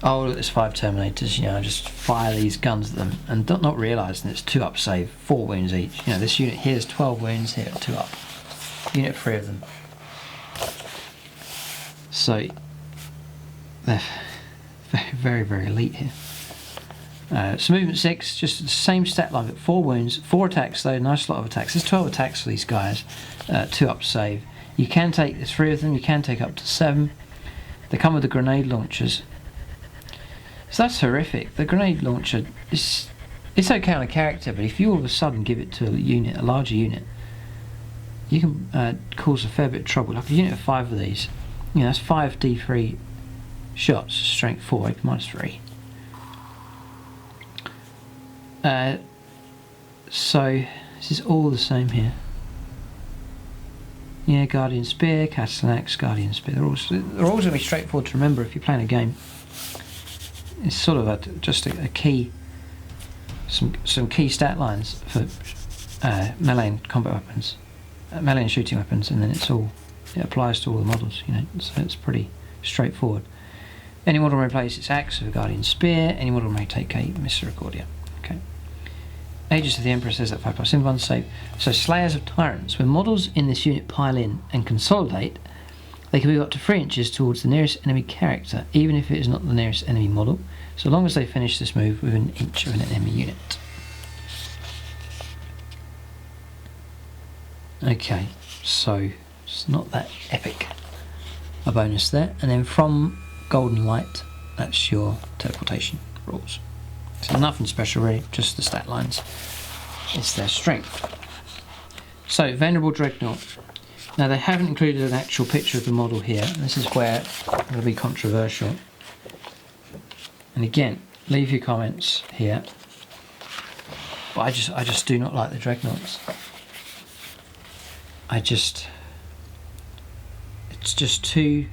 oh look, there's 5 Terminators, just fire these guns at them, and not realising it's 2 up save, 4 wounds each. This unit here is 12 wounds, here 2 up. Unit 3 of them. So they're very, very elite here. So movement 6, just the same stat line, but 4 wounds, 4 attacks though, nice lot of attacks. There's 12 attacks for these guys, 2 up save. You can take, there's 3 of them, you can take up to 7. They come with the grenade launchers. So that's horrific. The grenade launcher, it's okay on a character, but if you all of a sudden give it to a larger unit, you can cause a fair bit of trouble. Like a unit of 5 of these, that's 5 D3 shots, strength 4, -3. So this is all the same here. Yeah, Guardian Spear, Catalan Axe, Guardian Spear. They're all going to be straightforward to remember if you're playing a game. It's sort of just a key, some key stat lines for melee and combat weapons, melee and shooting weapons, and then it applies to all the models. You know, so it's pretty straightforward. Any model may replace its axe with a Guardian Spear. Any model may take a Misericordia. Okay. Aegis of the Empress says that 5+ in one save. So Slayers of Tyrants. When models in this unit pile in and consolidate, they can move up to 3 inches towards the nearest enemy character, even if it is not the nearest enemy model, so long as they finish this move within an inch of an enemy unit. Okay, so it's not that epic a bonus there. And then from Golden Light, that's your teleportation rules. So nothing special really, just the stat lines. It's their strength. So Venerable Dreadnought. Now they haven't included an actual picture of the model here. This is where it'll be controversial. And again, leave your comments here. But I just do not like the Dreadnoughts. It's just too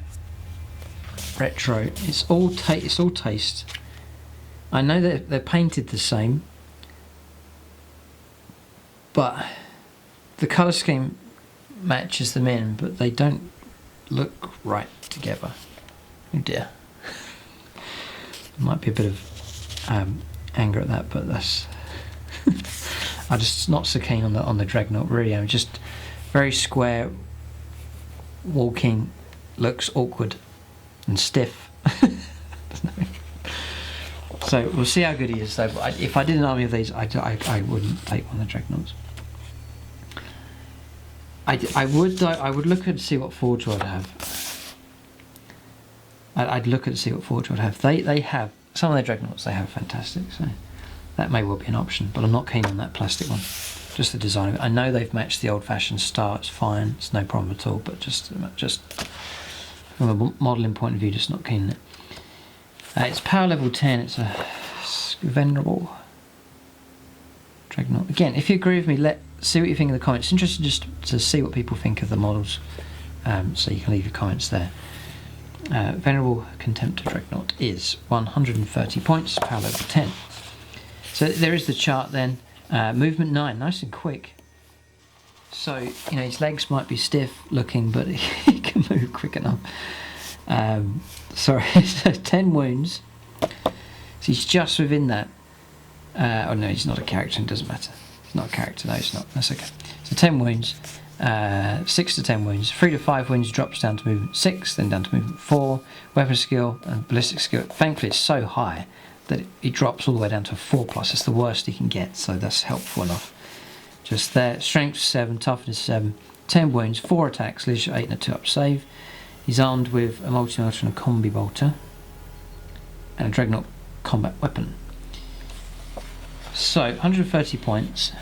retro. It's all taste. I know that they're painted the same, but the colour scheme matches them in, but they don't look right together. Oh dear. There might be a bit of anger at that, but that's I'm just not so keen on the Dreadnought really. I'm just very square walking, looks awkward and stiff. So we'll see how good he is though. But if I did an army of these, I wouldn't take one of the Dreadnoughts. I would look at see what forge I'd have. I'd look at see what forge I'd have. They have some of their Dreadnoughts. They have fantastic, so that may well be an option. But I'm not keen on that plastic one. Just the design of it. I know they've matched the old-fashioned star. It's fine. It's no problem at all. But just from a modelling point of view, just not keen on it. It's power level 10. It's a Venerable Dreadnought. Again, if you agree with me, see what you think in the comments. It's interesting just to see what people think of the models, so you can leave your comments there. Venerable Contemptor Dreadnought is 130 points, power level 10. So there is the chart then. Movement 9, nice and quick. So, you know, his legs might be stiff looking, but he can move quick enough. Sorry, so 10 wounds. So he's just within that. Oh no, he's not a character, it doesn't matter. It's not a character, no, it's not. That's okay. So 10 wounds, 6 to 10 wounds. 3 to 5 wounds drops down to movement 6, then down to movement 4. Weapon skill and ballistic skill. Thankfully, it's so high that it drops all the way down to a 4+. It's the worst he can get, so that's helpful enough. Just there. Strength 7, toughness 7, 10 wounds, 4 attacks, leadership 8 and a 2-up save. He's armed with a multi-melter and a combi bolter and a Dreadnought combat weapon. So 130 points.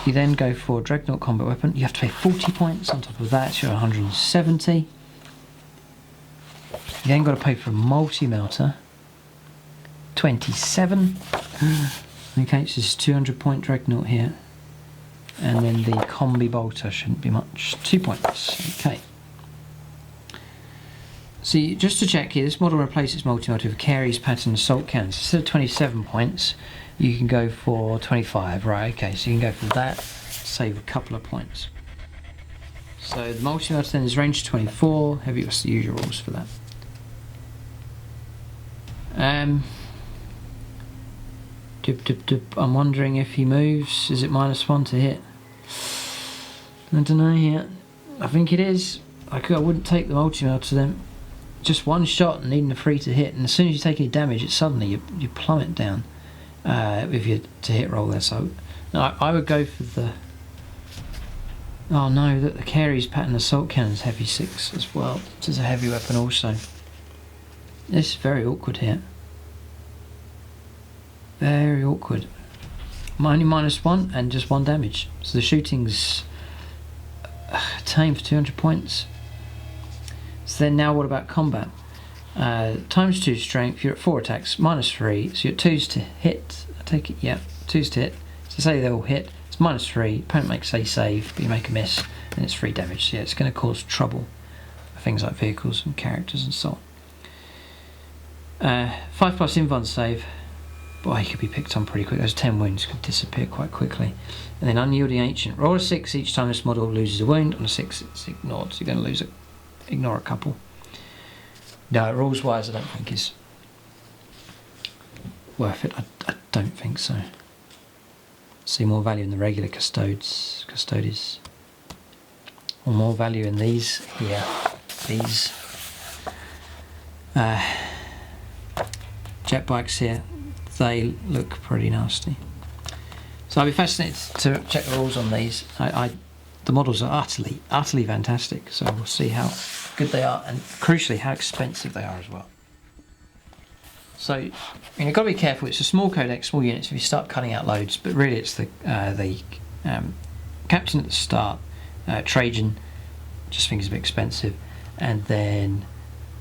You then go for Dreadnought combat weapon. You have to pay 40 points on top of that, so you're 170. You then got to pay for a multi-melter, 27. Okay, so it's 200 point Dreadnought here. And then the combi bolter shouldn't be much, 2 points. Okay. So just to check here, this model replaces multi-melter with Carey's pattern assault cannons. Instead of 27 points, you can go for 25. Right, okay, so you can go for that, save a couple of points. So the multi-melter then is range 24, heavy, what's the usual rules for that? I'm wondering if he moves, is it -1 to hit? I don't know yet. I think it is. I wouldn't take the multi-melter then. Just one shot and needing a 3 to hit, and as soon as you take any damage, it's suddenly you plummet down with your to hit roll there. So no, I would go for the. Oh no, the Carey's pattern assault cannon is heavy 6 as well. This is a heavy weapon also. This is very awkward here. Very awkward. Only -1 and just 1 damage. So the shooting's tame for 200 points. So then now what about combat? ×2 strength, you're at 4 attacks, -3, so you're at 2s to hit, I take it, yeah. 2's to hit. So say they all hit, it's -3, opponent makes a save, but you make a miss, and it's 3 damage. So yeah, it's going to cause trouble for things like vehicles and characters and so on. 5+ invuln save. Boy, he could be picked on pretty quick. Those 10 wounds could disappear quite quickly. And then Unyielding Ancient. Roll a 6 each time this model loses a wound. On a 6, it's ignored, so you're going to ignore a couple. No, rules-wise, I don't think is worth it. I don't think so. See more value in the regular Custodes. Or more value in these here. These jet bikes here. They look pretty nasty. So I'll be fascinated to check the rules on these. The models are utterly fantastic. So we'll see how good they are, and crucially how expensive they are as well. So you've got to be careful. It's a small codex, small units. If you start cutting out loads, but really it's the captain at the start, Trajan, just think is a bit expensive, and then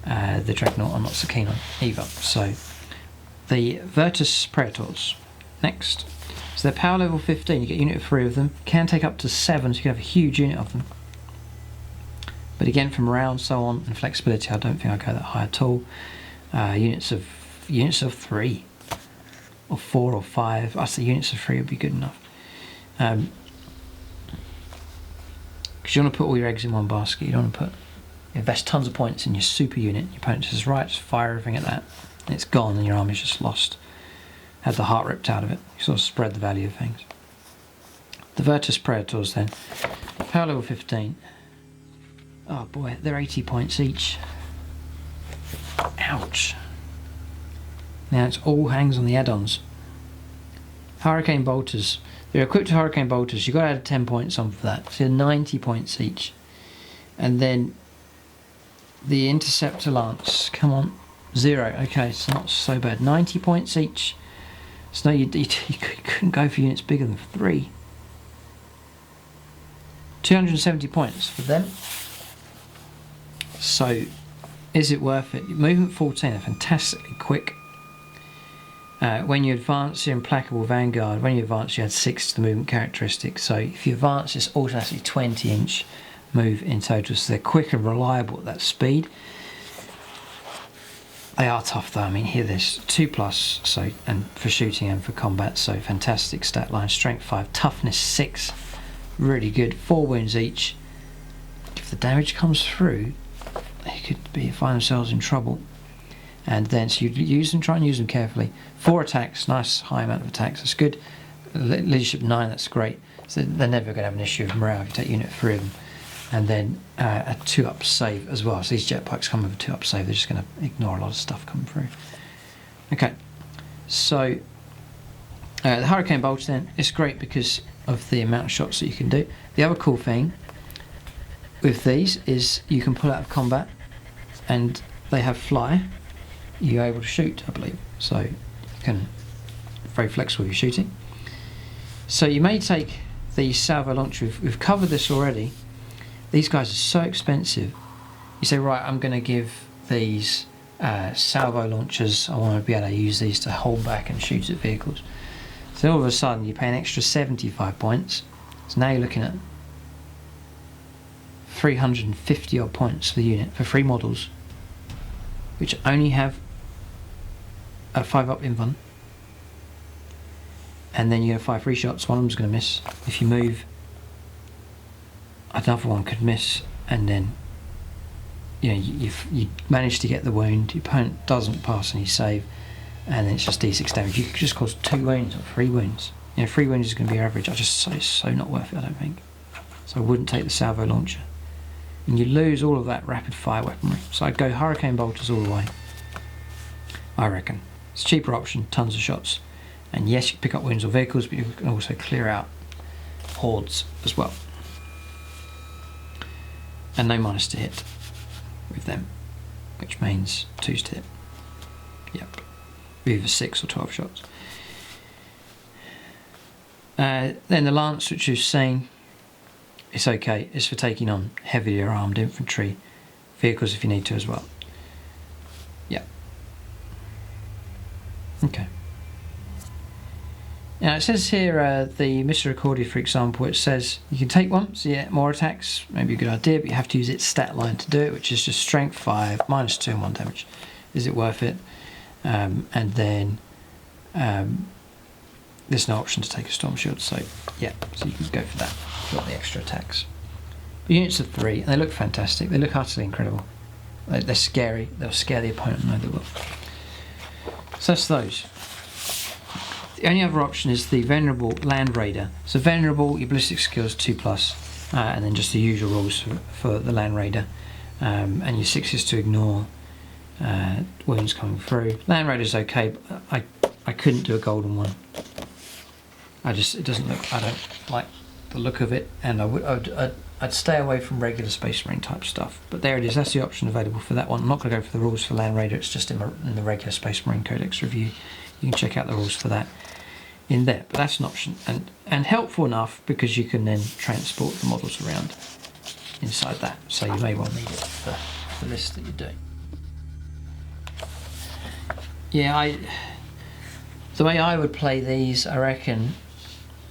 the Dreadnought I'm not so keen on either. So the Virtus Praetors next. So they're power level 15. You get a unit of 3 of them. Can take up to 7, so you can have a huge unit of them. But again, from morale and so on, and flexibility, I don't think I go that high at all. Units of 3, or 4 or 5. I say units of 3 would be good enough. Because you want to put all your eggs in one basket. You don't want to invest tons of points in your super unit. Your opponent says, right, just fire everything at that, and it's gone, and your army's just lost. Had the heart ripped out of it. You sort of spread the value of things. The Virtus Praetors then, power level 15. Oh boy, they're 80 points each. Ouch. Now it all hangs on the add-ons. Hurricane Bolters. They're equipped with Hurricane Bolters. You've got to add 10 points on for that. So 90 points each. And then the Interceptor Lance. Come on. 0. Okay, it's not so bad. 90 points each. So no, you couldn't go for units bigger than 3. 270 points for them. So, is it worth it? Movement 14, they're fantastically quick. When you advance, your Implacable Vanguard. When you advance, you add 6 to the movement characteristic. So, if you advance, it's automatically 20-inch move in total. So, they're quick and reliable at that speed. They are tough though. I mean, here there's 2+, so, and for shooting and for combat. So, fantastic stat line. Strength 5, toughness 6. Really good. 4 wounds each. If the damage comes through, they could find themselves in trouble. And then so you try and use them carefully. 4 attacks, nice high amount of attacks, that's good. Leadership 9, that's great. So they're never going to have an issue with morale if you take unit 3 of them. And then a 2-up save as well. So these jetpacks come with a 2-up save, they're just going to ignore a lot of stuff coming through. Okay, so the Hurricane Bolt then, it's great because of the amount of shots that you can do. The other cool thing with these is you can pull out of combat and they have fly. You're able to shoot, I believe. So you can very flexible with your shooting. So you may take the salvo launcher. We've covered this already. These guys are so expensive. You say, right, I'm going to give these salvo launchers. I want to be able to use these to hold back and shoot at vehicles. So all of a sudden you pay an extra 75 points. So now you're looking at 350 odd points for the unit for 3 models, which only have a 5-up invuln. And then you have 5 free shots. One of them's going to miss. If you move, another one could miss, and then you manage to get the wound. Your opponent doesn't pass any save, and then it's just D6 damage. You could just cause 2 wounds or 3 wounds. 3 wounds is going to be your average. It's so not worth it, I don't think. So I wouldn't take the salvo launcher. And you lose all of that rapid fire weaponry. So I'd go Hurricane Bolters all the way, I reckon. It's a cheaper option, tons of shots. And yes, you can pick up wounds or vehicles, but you can also clear out hordes as well. And no minus to hit with them, which means 2s to hit. Yep. Either 6 or 12 shots. Then the Lance, which is saying it's okay, it's for taking on heavier armed infantry, vehicles if you need to as well. Yeah. Okay. Now it says here, the Mr. Accordia, for example, it says you can take one, so yeah, more attacks, maybe a good idea, but you have to use its stat line to do it, which is just strength 5, -2 and 1 damage. Is it worth it? And then there's no option to take a Storm Shield, so yeah, so you can go for that if you want the extra attacks. But units of 3, and they look fantastic, they look utterly incredible. They're scary, they'll scare the opponent, no they will. So that's those. The only other option is the Venerable Land Raider. So Venerable, your ballistic skills 2+, and then just the usual rules for the Land Raider, and your 6 to ignore wounds coming through. Land Raider's okay, but I couldn't do a golden one. It doesn't look, I don't like the look of it, and I'd stay away from regular Space Marine type stuff. But there it is, that's the option available for that one. I'm not going to go for the rules for Land Raider, it's just in the regular Space Marine Codex review. You can check out the rules for that in there, but that's an option, and helpful enough because you can then transport the models around inside that, so you may well need it for the list that you're doing. Yeah, the way I would play these, I reckon,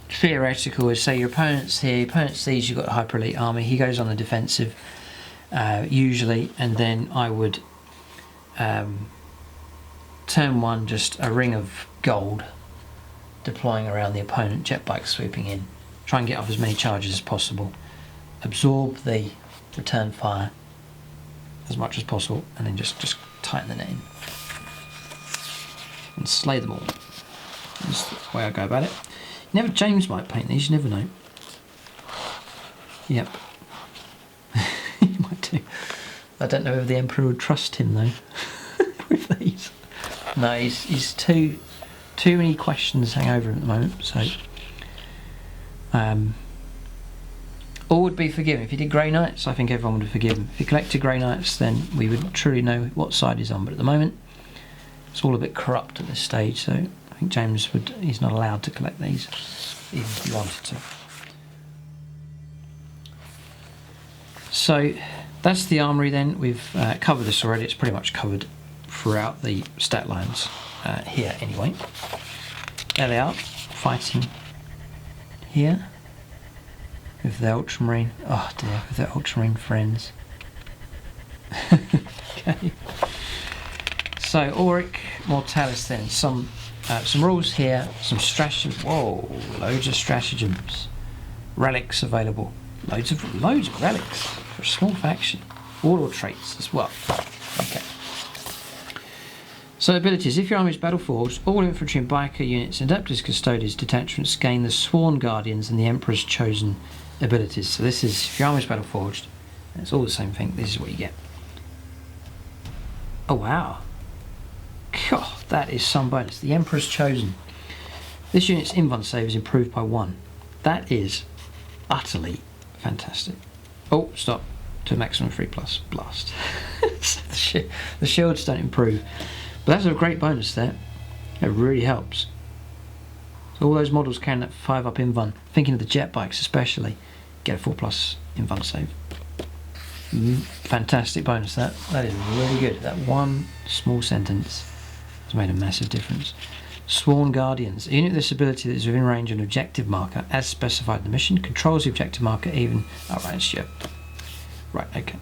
theoretical, is say your opponent's here, your opponent sees you've got a hyper elite army, he goes on the defensive usually, and then I would turn 1 just a ring of gold deploying around the opponent, jet bike swooping in, try and get off as many charges as possible, absorb the return fire as much as possible, and then just tighten the net in and slay them all. That's the way I go about it. James might paint these, you never know. Yep. He might do. I don't know if the Emperor would trust him though with these. No, he's too many questions hang over him at the moment, so all would be forgiven. If he did Grey Knights, I think everyone would forgive him. If he collected Grey Knights, then we would truly know what side he's on, but at the moment it's all a bit corrupt at this stage, so I think James he's not allowed to collect these, even if he wanted to. So that's the armory then. We've covered this already, it's pretty much covered throughout the stat lines here anyway. There they are, fighting here with the Ultramarine. Oh dear, with their Ultramarine friends. Okay. So Auric Mortalis then, some rules here, some stratagems. Whoa, loads of stratagems. Relics available. Loads of relics for a small faction. Warlord traits as well. Okay. So abilities. If your army is battle-forged, all infantry and biker units and Adeptus Custodes detachments gain the Sworn Guardians and the Emperor's chosen abilities. So this is, if your army is battle-forged, it's all the same thing, this is what you get. Oh wow. God, that is some bonus. The Emperor's chosen. This unit's invuln save is improved by 1. That is utterly fantastic. Oh, stop. To a maximum 3+. Blast. The shields don't improve. But that's a great bonus there. It really helps. So all those models carrying that 5 up invuln, thinking of the jet bikes especially, get a 4+ invuln save. Fantastic bonus that. That is really good. That one small sentence has made a massive difference. Sworn Guardians. A unit with this ability that is within range of an objective marker as specified in the mission, controls the objective marker even... Oh right, it's you. Right, okay.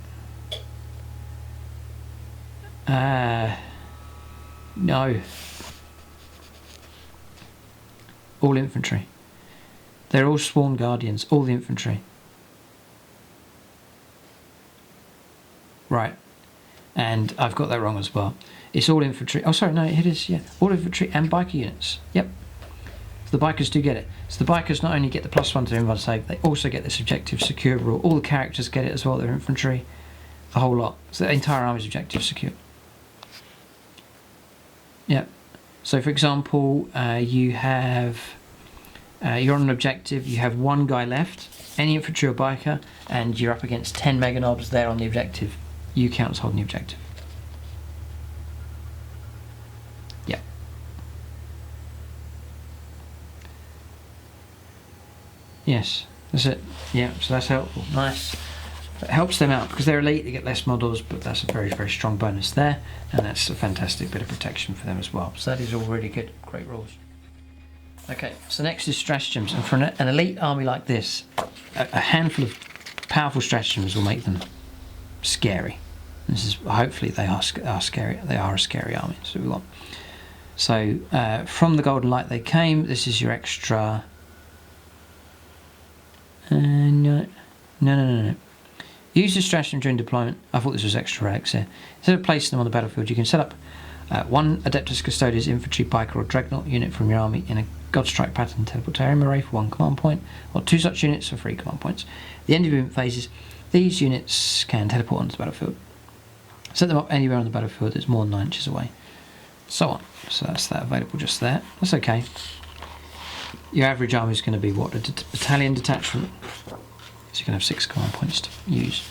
No. All infantry. They're all Sworn Guardians, all the infantry. Right. And I've got that wrong as well. It's all infantry. Oh, sorry, no, it is, yeah. All infantry and biker units. Yep. So the bikers do get it. So the bikers not only get the +1 to their invuln save, they also get this objective secure rule. All the characters get it as well, their infantry. The whole lot. So the entire army's objective secure. Yep. So for example, you have... you're on an objective, you have 1 guy left, any infantry or biker, and you're up against 10 meganobs there on the objective. You count as holding the objective. Yeah. Yes, that's it. Yeah, so that's helpful. Nice. It helps them out because they're elite, they get less models, but that's a very, very strong bonus there, and that's a fantastic bit of protection for them as well. So that is all really good. Great rules. Okay, so next is stratagems, and for an elite army like this, a handful of powerful stratagems will make them scary. This is hopefully they are scary. They are a scary army. So we want. So from the golden light they came. This is your extra. No. Use the stratagem during deployment. I thought this was extra relics here. Instead of placing them on the battlefield, you can set up one Adeptus Custodes infantry, biker, or dreadnought unit from your army in a Godstrike pattern teleportarium array for 1 command point, or 2 such units for 3 command points. At the end of event phases, these units can teleport onto the battlefield. Set them up anywhere on the battlefield that's more than 9 inches away. So on. So that's that available just there. That's okay. Your average army is going to be what? A battalion detachment. So you can have 6 command points to use.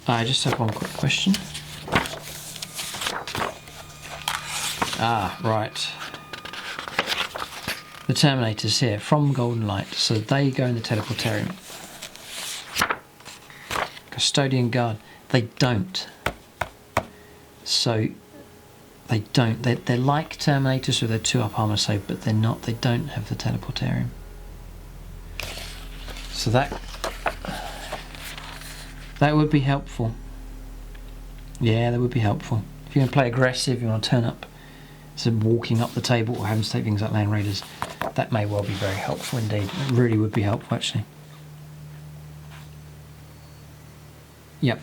I just have one quick question. Right. The Terminators here from Golden Light, so they go in the teleportarium. Custodian Guard, they don't. So they don't. They're like Terminators with their 2 up armor save, but they're not. They don't have the teleportarium. So that would be helpful. Yeah, that would be helpful. If you're going to play aggressive, you want to turn up, so walking up the table or having to take things like Land Raiders, that may well be very helpful indeed. It really would be helpful actually. Yep.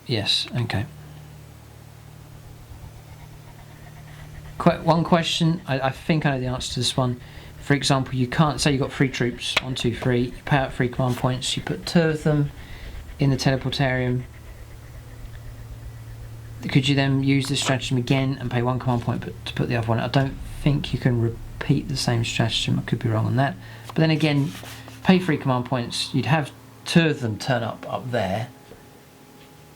Yes, okay. One question, I think I know the answer to this one. For example, you can't, say you've got 3 troops, 1, 2, 3, you pay out 3 command points, you put 2 of them in the teleportarium. Could you then use this stratagem again and pay 1 command point to put the other one? I don't think you can repeat the same stratagem, I could be wrong on that. But then again, pay 3 command points, you'd have 2 of them turn up there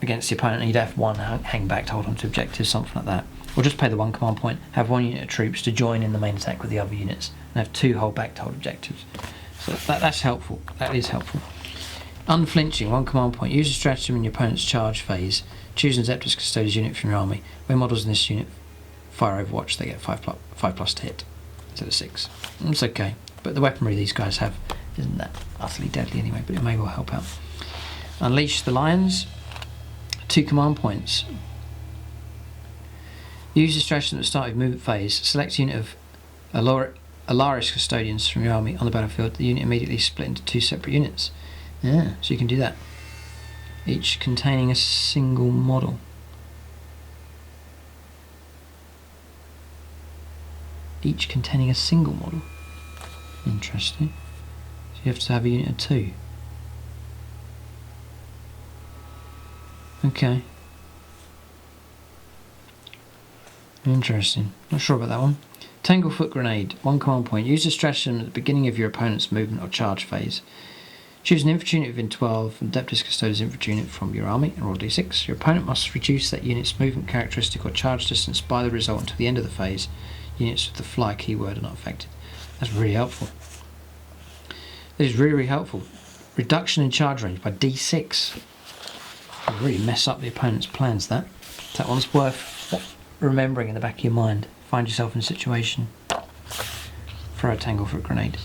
against the opponent, and you'd have 1 hang back to hold on to objectives, something like that. Or just pay the 1 command point, have 1 unit of troops to join in the main attack with the other units, and have 2 hold back to hold objectives. So that's helpful. That is helpful. Unflinching, 1 command point. Use a stratagem in your opponent's charge phase. Choose an Adeptus Custodes unit from your army. When models in this unit fire Overwatch, they get 5+ to hit instead of 6. It's okay, but the weaponry these guys have isn't that utterly deadly anyway, but it may well help out. Unleash the Lions, 2 command points. Use the stratagem at the start of movement phase. Select a unit of Alaris Custodians from your army on the battlefield. The unit immediately split into 2 separate units. Yeah, so you can do that. Each containing a single model. Each containing a single model. Interesting. So you have to have a unit of 2. Okay. Interesting. Not sure about that one. Tanglefoot Grenade, 1 command point. Use a stratagem at the beginning of your opponent's movement or charge phase. Choose an infantry unit within 12 and Adeptus Custodes infantry unit from your army and roll d6. Your opponent must reduce that unit's movement characteristic or charge distance by the result until the end of the phase. Units with the fly keyword are not affected. That's really helpful. That is really, really helpful. Reduction in charge range by d6. It'll really mess up the opponent's plans, that. That one's worth remembering in the back of your mind. Find yourself in a situation. Throw a Tanglefoot Grenade.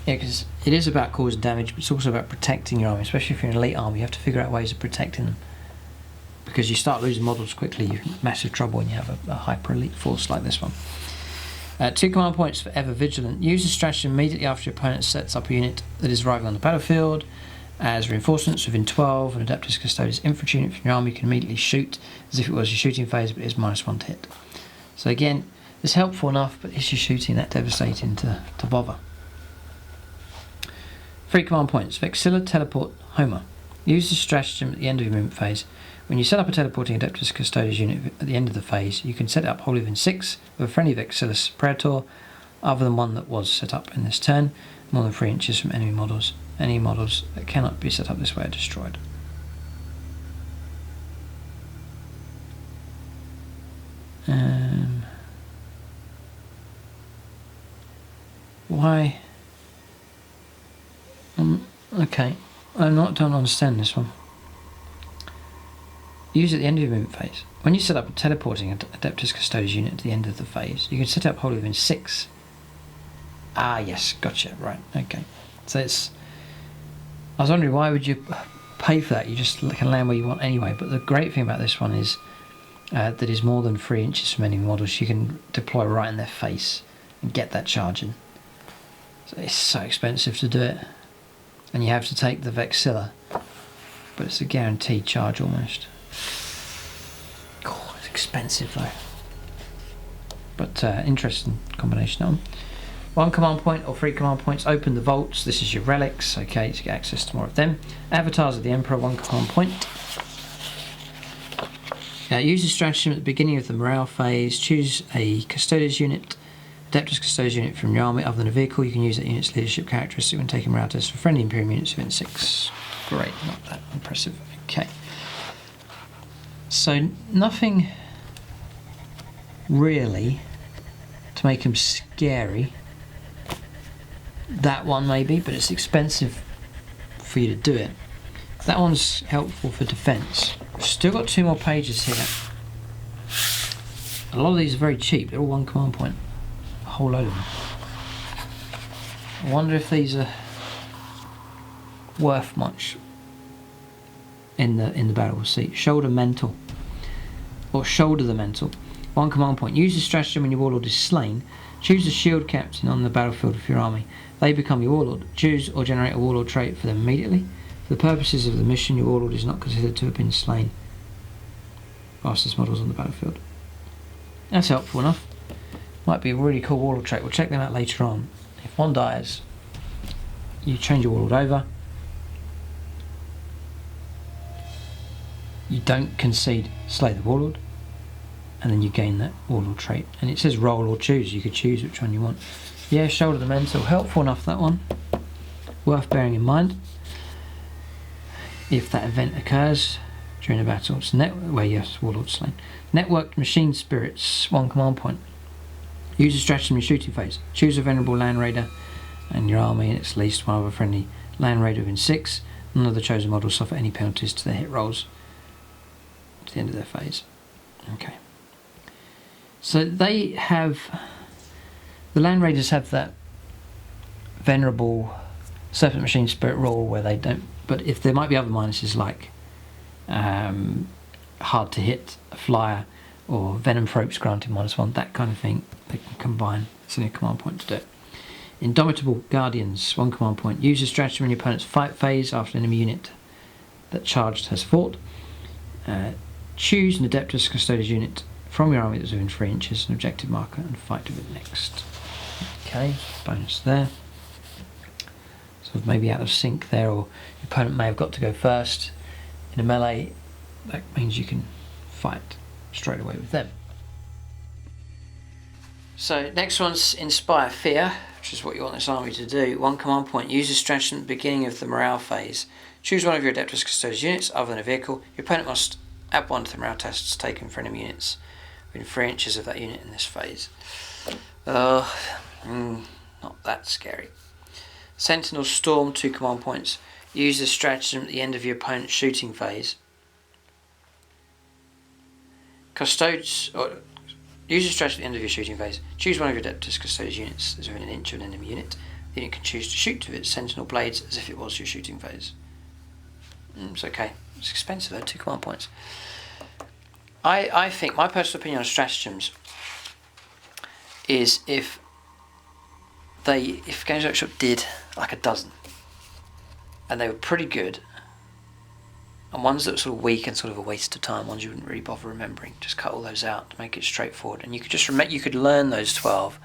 Yeah, because it is about causing damage, but it's also about protecting your army, especially if you're an elite army. You have to figure out ways of protecting them. Because you start losing models quickly, you're in massive trouble when you have a hyper-elite force like this one. 2 command points for Ever Vigilant. Use the stratagem immediately after your opponent sets up a unit that is arriving on the battlefield. As reinforcements within 12, an Adeptus Custodes infantry unit from your army can immediately shoot as if it was your shooting phase, but it is -1 to hit. So again, it's helpful enough, but is your shooting that devastating to bother? 3 command points. Vexilla Teleport Homer. Use the stratagem at the end of your movement phase. When you set up a teleporting Adeptus Custodes unit at the end of the phase, you can set it up wholly within 6 of a friendly Vexillus Praetor, other than one that was set up in this turn, more than 3 inches from enemy models. Any models that cannot be set up this way are destroyed. Why? Okay. don't understand this one. Use at the end of your movement phase. When you set up a teleporting Adeptus Custodes unit at the end of the phase, you can set up wholly within 6. Ah, yes, gotcha, right, okay. So it's... I was wondering, why would you pay for that? You just can land where you want anyway. But the great thing about this one is that it's more than 3 inches from any models. You can deploy right in their face and get that charging. So it's so expensive to do it. And you have to take the Vexilla. But it's a guaranteed charge almost. God, it's expensive though. But interesting combination that one. 1 command point or 3 command points. Open the vaults. This is your relics. Okay, to get access to more of them. Avatars of the Emperor. 1 command point. Use the stratagem at the beginning of the morale phase. Choose a Custodes unit, Adeptus Custodes unit from your army other than a vehicle. You can use that unit's leadership characteristic when taking morale tests for friendly Imperium units within 6. Great, not that impressive. Okay. So nothing really to make them scary. That one maybe, but it's expensive for you to do it. That one's helpful for defense. We've still got 2 more pages here. A lot of these are very cheap. They're all 1 command point. A whole load of them. I wonder if these are worth much in the battle. We'll see. Shoulder mental, or shoulder the mental. 1 command point. Use the stratagem when your warlord is slain. Choose a shield captain on the battlefield of your army. They become your warlord. Choose or generate a warlord trait for them immediately. For the purposes of the mission, your warlord is not considered to have been slain whilst this model's on the battlefield. That's helpful enough. Might be a really cool warlord trait. We'll check them out later on. If one dies, you change your warlord over. You don't concede, slay the warlord, and then you gain that warlord trait. And it says roll or choose. You could choose which one you want. Yeah, shoulder the mental. Helpful enough, that one. Worth bearing in mind if that event occurs during a battle. It's where yes, warlord slain. Networked machine spirits. 1 command point. Use a stratagem in shooting phase. Choose a venerable land raider and your army, and its least one other friendly land raider within 6. None of the chosen models suffer any penalties to their hit rolls at the end of their phase. Okay. So they have, the land raiders have that venerable serpent machine spirit rule where they don't, but if there might be other minuses like hard to hit, a flyer, or venom tropes granted -1, that kind of thing, they can combine. It's only a command point to do it. Indomitable Guardians, 1 command point. Use a stratagem in your opponent's fight phase after an enemy unit that charged has fought. Choose an Adeptus Custodes unit from your army that's within 3 inches, an objective marker, and fight with it next. Okay, bonus there. So maybe out of sync there, or your opponent may have got to go first in a melee. That means you can fight straight away with them. So next one's Inspire Fear, which is what you want this army to do. 1 command point. Use a stratagem at the beginning of the morale phase. Choose one of your Adeptus Custodes units other than a vehicle. Your opponent must add 1 to the morale tests taken for enemy units within 3 inches of that unit in this phase. Not that scary. Sentinel Storm, 2 command points. Use the stratagem at the end of your opponent's shooting phase. Custodes, or use a stratagem at the end of your shooting phase. Choose one of your Adeptus Custodes units that's within an inch of an enemy unit. The unit can choose to shoot with its Sentinel Blades as if it was your shooting phase. It's okay. It's expensive though, 2 command points. I think, my personal opinion on stratagems is if Games Workshop did like a dozen and they were pretty good, and ones that were sort of weak and sort of a waste of time, ones you wouldn't really bother remembering, just cut all those out to make it straightforward, and you could just you could learn those 12,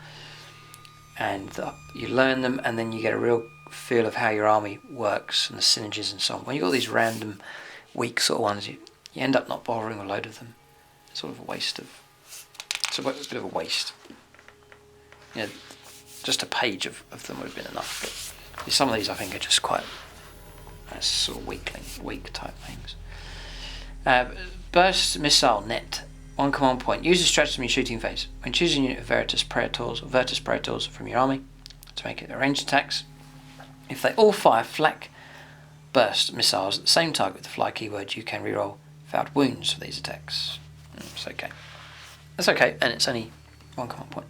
and you learn them, and then you get a real feel of how your army works and the synergies and so on. When you've got these random weak sort of ones, you end up not bothering a load of them. It's sort of a waste of, it's a bit of a waste. You know, just a page of them would have been enough, but some of these I think are just quite sort of weak type things. Burst Missile Net, 1 command point. Use a stratagem in shooting phase. When choosing a unit of Virtus Praetors from your army to make it their ranged attacks, if they all fire flak burst missiles at the same target with the fly keyword, you can reroll failed wounds for these attacks. It's okay. That's okay, and it's only 1 command point.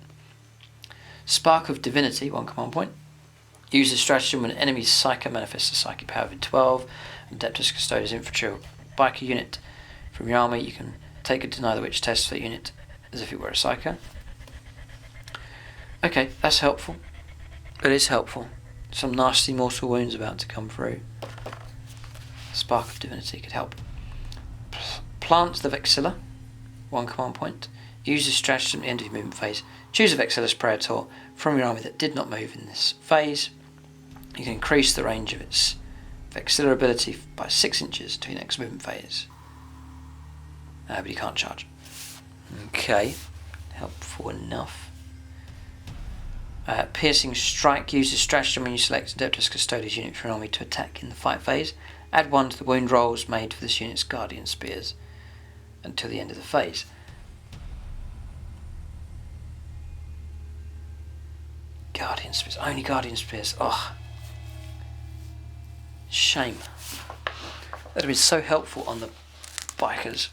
Spark of Divinity, 1 command point. Use this stratagem when an enemy's Psyker manifests a psychic power of 12. Adeptus Custodes infantry or biker unit from your army. You can take a Deny the Witch test for that unit as if it were a Psyker. Okay, that's helpful. It is helpful. Some nasty mortal wounds about to come through. Spark of Divinity could help. Plant the Vexilla, 1 command point. Use this stratagem at the end of your movement phase. Choose a Vexilla's Praetor from your army that did not move in this phase. You can increase the range of its Vexilla ability by 6 inches to your next movement phase. But you can't charge. Okay, helpful enough. Piercing Strike. Use this stratagem when you select Adeptus Custodes unit from your army to attack in the fight phase. Add 1 to the wound rolls made for this unit's Guardian Spears until the end of the phase. Guardian Spears, only Guardian Spears. Oh, shame. That would have been so helpful on the bikers.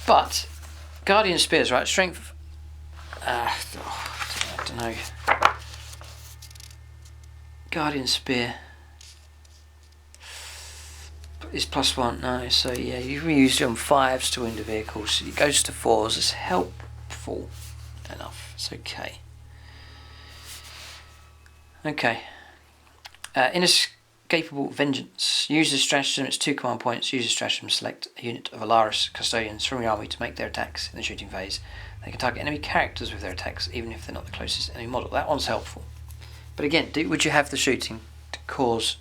But Guardian Spears, right? Strength. I don't know. Guardian Spear is +1. No, so yeah, you can use it on 5s to wound the vehicles. It goes to 4s. It's helpful enough. It's okay. Okay. Inescapable Vengeance. Use the stratagem. It's 2 command points. Use the stratagem. Select a unit of Alaris Custodians from your army to make their attacks in the shooting phase. They can target enemy characters with their attacks, even if they're not the closest enemy model. That one's helpful. But again, would you have the shooting to cause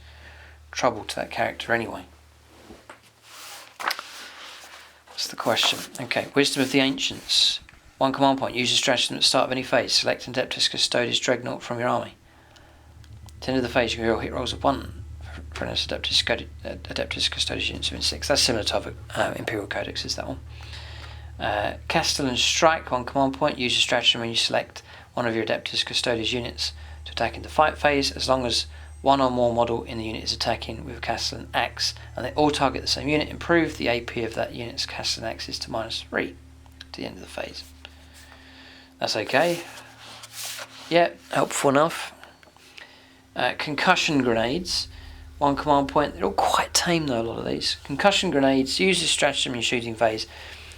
trouble to that character anyway? That's the question. Okay, Wisdom of the Ancients. 1 command point. Use a stratagem at the start of any phase. Select an Adeptus Custodes Dreadnought from your army. At the end of the phase, you can reroll hit rolls of 1 for an Adeptus Custodes units within 6. That's similar to other Imperial Codexes, that one. Castellan Strike, 1 command point. Use a stratagem when you select one of your Adeptus Custodes units to attack in the fight phase, as long as 1 or more model in the unit is attacking with a Castellan Axe, and they all target the same unit. Improve the AP of that unit's Castellan Axes to -3 to the end of the phase. That's okay. Yeah, helpful enough. Concussion Grenades, 1 command point. They're all quite tame though, a lot of these. Concussion Grenades. Use this stratagem in your shooting phase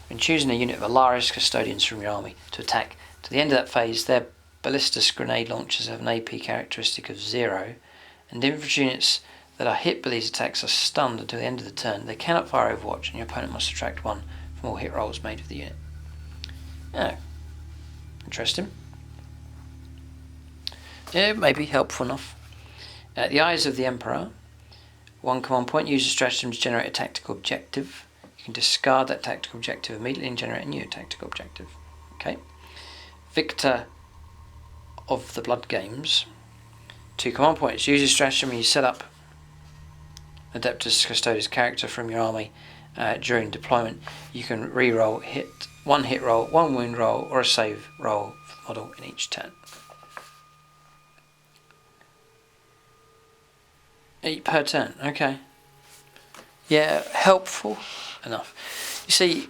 when choosing a unit of Alaris Custodians from your army to attack. To the end of that phase, their ballistus grenade launchers have an AP characteristic of 0, and infantry units that are hit by these attacks are stunned until the end of the turn. They cannot fire Overwatch, and your opponent must subtract 1 from all hit rolls made with the unit. Oh, interesting. Yeah, maybe helpful enough. The Eyes of the Emperor. 1 command point. Use a stratagem to generate a tactical objective. You can discard that tactical objective immediately and generate a new tactical objective. Okay. Victor of the Blood Games. 2 command points. Use a stratagem when you set up Adeptus Custodes character from your army during deployment. You can reroll one hit roll, 1 wound roll, or a save roll for the model in each turn. 8 per turn, okay. Yeah, helpful enough. You see,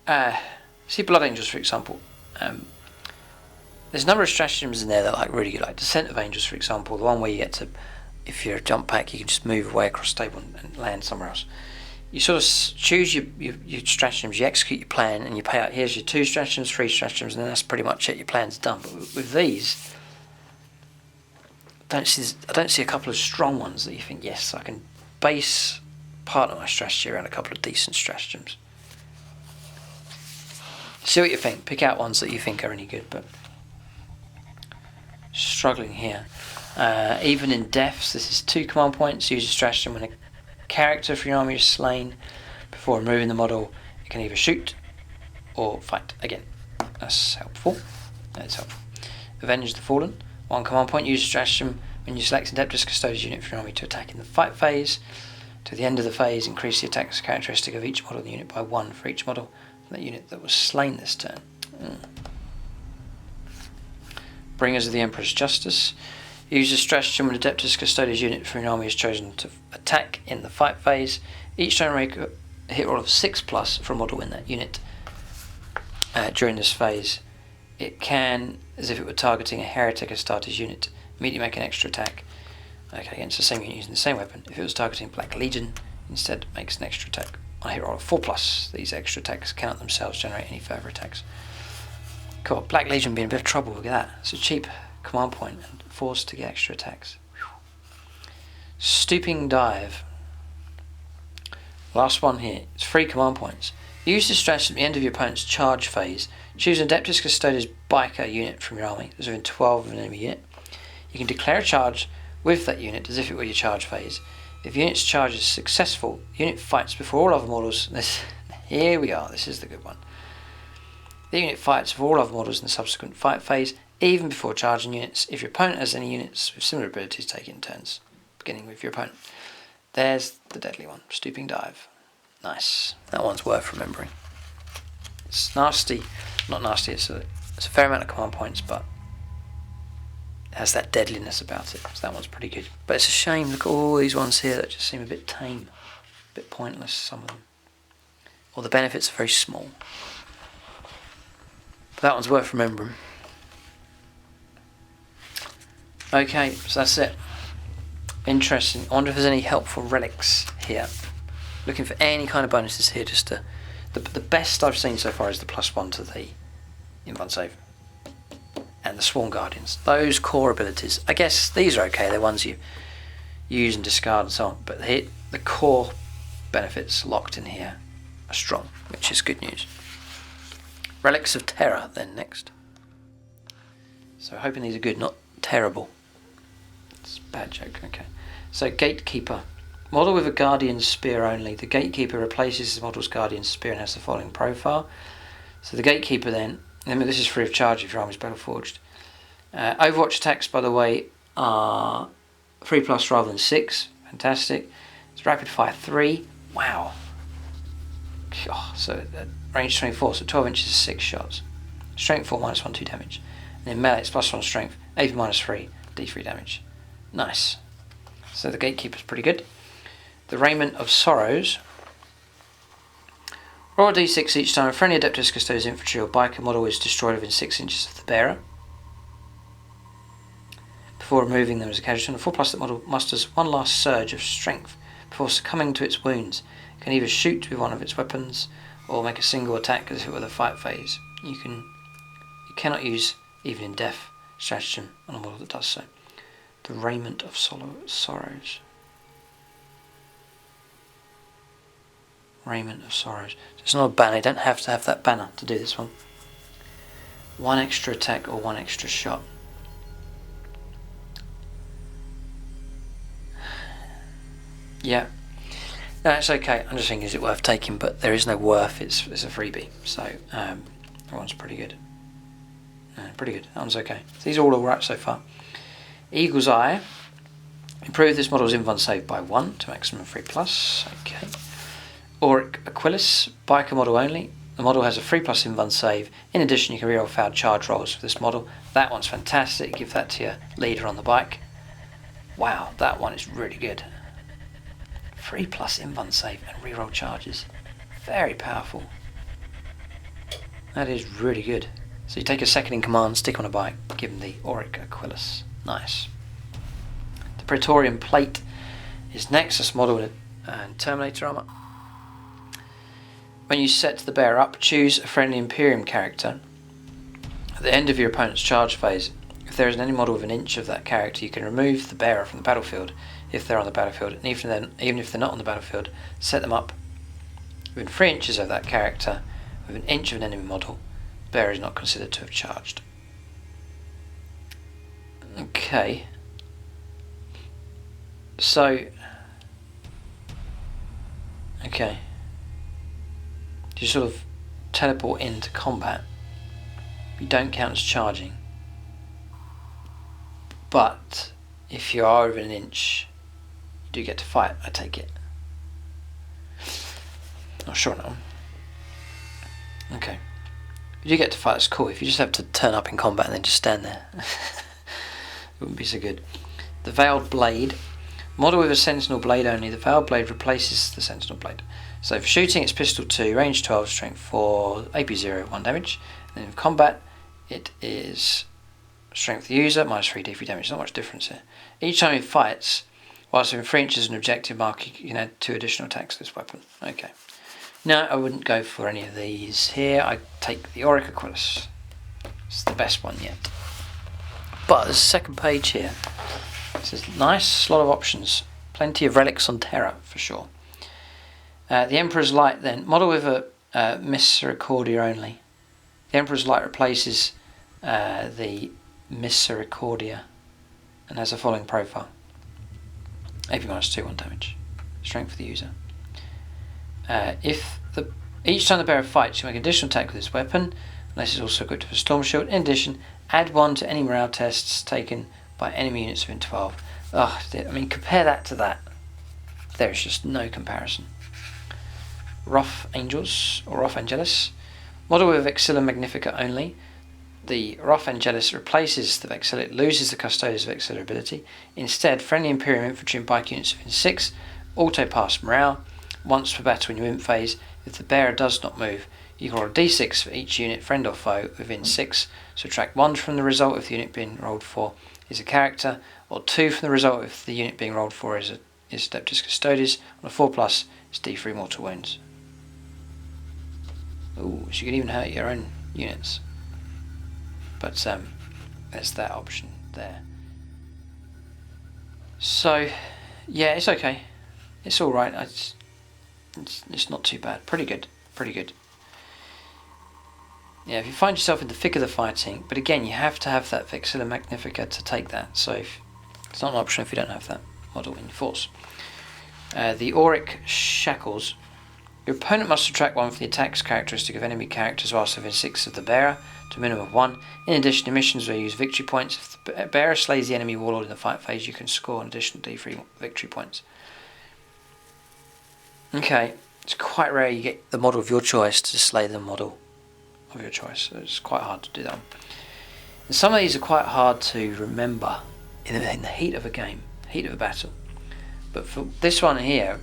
Blood Angels, for example. There's a number of stratagems in there that are like really good, like Descent of Angels, for example. The one where you get to, if you're a jump pack, you can just move away across the table and land somewhere else. You sort of choose your stratagems, you execute your plan, and you pay out. Here's your 2 stratagems, 3 stratagems, and then that's pretty much it. Your plan's done. But with these, I don't see a couple of strong ones that you think, yes, I can base part of my strategy around a couple of decent stratagems. See what you think. Pick out ones that you think are any good, but struggling here. Even in deaths, this is 2 command points. Use a stratagem when a character from your army is slain. Before removing the model, you can either shoot or fight again. That's helpful. That's helpful. Avenge the Fallen. 1 command point. Use a stratagem when you select an Adeptus Custodes unit from your army to attack in the fight phase. To the end of the phase, increase the attack characteristic of each model in the unit by 1 for each model from that unit that was slain this turn. Bringers of the Empress Justice. Use the stratagem when Adeptus Custodes unit from your army is chosen to attack in the fight phase. Each turn make a hit roll of 6+ for a model in that unit. During this phase, it can, as if it were targeting a Heretic Astartes unit, immediately make an extra attack. Okay, against the same unit using the same weapon. If it was targeting Black Legion, instead makes an extra attack on a hit roll of 4+. These extra attacks cannot themselves generate any further attacks. Cool, Black Legion being a bit of trouble, look at that. It's a cheap command point and forced to get extra attacks. Whew. Stooping Dive. Last one here. It's 3 command points. Use this strategy at the end of your opponent's charge phase. Choose an Adeptus Custodes biker unit from your army. There's within 12 of an enemy unit. You can declare a charge with that unit as if it were your charge phase. If the unit's charge is successful, the unit fights before all other models. Here we are, this is the good one. The unit fights with all other models in the subsequent fight phase, even before charging units. If your opponent has any units with similar abilities, take it in turns, beginning with your opponent. There's the deadly one, Stooping Dive. Nice. That one's worth remembering. It's nasty. Not nasty, it's a fair amount of command points, but it has that deadliness about it. So that one's pretty good. But it's a shame, look at all these ones here that just seem a bit tame. A bit pointless, some of them. Or the benefits are very small. But that one's worth remembering. Okay, so that's it. Interesting. I wonder if there's any helpful relics here. Looking for any kind of bonuses here, just to... The best I've seen so far is the +1 to the invuln save. And the Sworn Guardians. Those core abilities. I guess these are okay, they're ones you use and discard and so on. But the core benefits locked in here are strong, which is good news. Relics of Terror then next. So hoping these are good, not terrible. It's a bad joke, okay. So Gatekeeper. Model with a Guardian Spear only. The Gatekeeper replaces the model's Guardian Spear and has the following profile. So the Gatekeeper then, remember this is free of charge if your army's Battleforged. Overwatch attacks, by the way, are 3+ rather than 6. Fantastic. It's Rapid Fire 3. Wow. Oh, so range 24, so 12 inches is 6 shots. Strength 4 -1, 2 damage. And then melee it's +1 strength, AP -3, D3 damage. Nice. So the Gatekeeper's pretty good. The Raiment of Sorrows. Roll a d6 each time a friendly Adeptus Custodes infantry or biker model is destroyed within 6 inches of the bearer. Before removing them as a casualty, the 4+ that model musters one last surge of strength before succumbing to its wounds. It can either shoot with one of its weapons or make a single attack as if it were the fight phase. You cannot use even in death stratagem on a model that does so. The Raiment of Sorrows. Raiment of Sorrows. So it's not a banner, you don't have to have that banner to do this one. 1 extra attack or 1 extra shot. Yeah. No, it's okay. I'm just thinking, is it worth taking? But there is no worth, it's a freebie. So that one's pretty good. Pretty good. That one's okay. So these are all alright so far. Eagle's Eye. Improve this model's invuln save by 1 to maximum 3+. Okay. Auric Aquilus, biker model only. The model has a 3+ invuln save. In addition, you can reroll failed charge rolls for this model. That one's fantastic. Give that to your leader on the bike. Wow, that one is really good. 3+ invuln save and reroll charges. Very powerful. That is really good. So you take a second in command, stick on a bike, give him the Auric Aquilus. Nice. The Praetorian Plate is Nexus model and Terminator armor. When you set the bearer up, choose a friendly Imperium character. At the end of your opponent's charge phase, if there is any model within an inch of that character, you can remove the bearer from the battlefield if they're on the battlefield, and even if they're not on the battlefield, set them up within 3 inches of that character, within an inch of an enemy model. The bearer is not considered to have charged. Okay. So, okay. You sort of teleport into combat. You don't count as charging. But if you are within an inch, you do get to fight, I take it. Not sure now. Okay. You do get to fight, that's cool. If you just have to turn up in combat and then just stand there. wouldn't be so good. The Veiled Blade. Model with a Sentinel Blade only. The Veiled Blade replaces the Sentinel Blade. So for shooting, it's pistol 2, range 12, strength 4, AP 0, 1 damage. And then in combat, it is strength user, minus 3d3 damage. Not much difference here. Each time it fights, whilst within 3 inches of an objective mark, you can add 2 additional attacks to this weapon. Okay. No, I wouldn't go for any of these here. I'd take the Auric Aquilus. It's the best one yet. But there's a second page here. It says nice, lot of options. Plenty of relics on Terra, for sure. The Emperor's Light then. Model with a Misericordia only. The Emperor's Light replaces the Misericordia and has the following profile. AP minus 2, 1 damage. Strength for the user. Each time the bearer fights, you make an additional attack with this weapon, unless it's also equipped with a Storm Shield. In addition, add 1 to any morale tests taken by enemy units within 12. Oh, I mean, compare that to that. There is just no comparison. Rough Angels, or Rough Angelus. Model with Vexilla Magnifica only. The Rough Angelus replaces the Vexilla. It loses the Custodian's Vexilla ability. Instead, friendly Imperium infantry and pike units within 6 auto-pass morale once per battle in your imp phase. If the bearer does not move, you can roll a d6 for each unit, friend or foe, within 6. Subtract 1 from the result if the unit being rolled for is a character, or 2 from the result if the unit being rolled for is Adeptus Custodes. On a 4+, it's d3 mortal wounds. Ooh, so you can even hurt your own units. But there's that option there. So, yeah, it's okay. It's alright. It's not too bad. Pretty good. Pretty good. Yeah, if you find yourself in the thick of the fighting, but again, you have to have that Vexilla Magnifica to take that. So it's not an option if you don't have that model in force. The Auric Shackles. Your opponent must subtract 1 from the attacks characteristic of enemy characters whilst within 6 of the bearer, to a minimum of 1. In addition, in missions where you use victory points, if the bearer slays the enemy warlord in the fight phase, you can score an additional d3 victory points. Okay, it's quite rare you get the model of your choice to slay the model of your choice, so it's quite hard to do that. And some of these are quite hard to remember in the heat of a game, heat of a battle. But for this one here,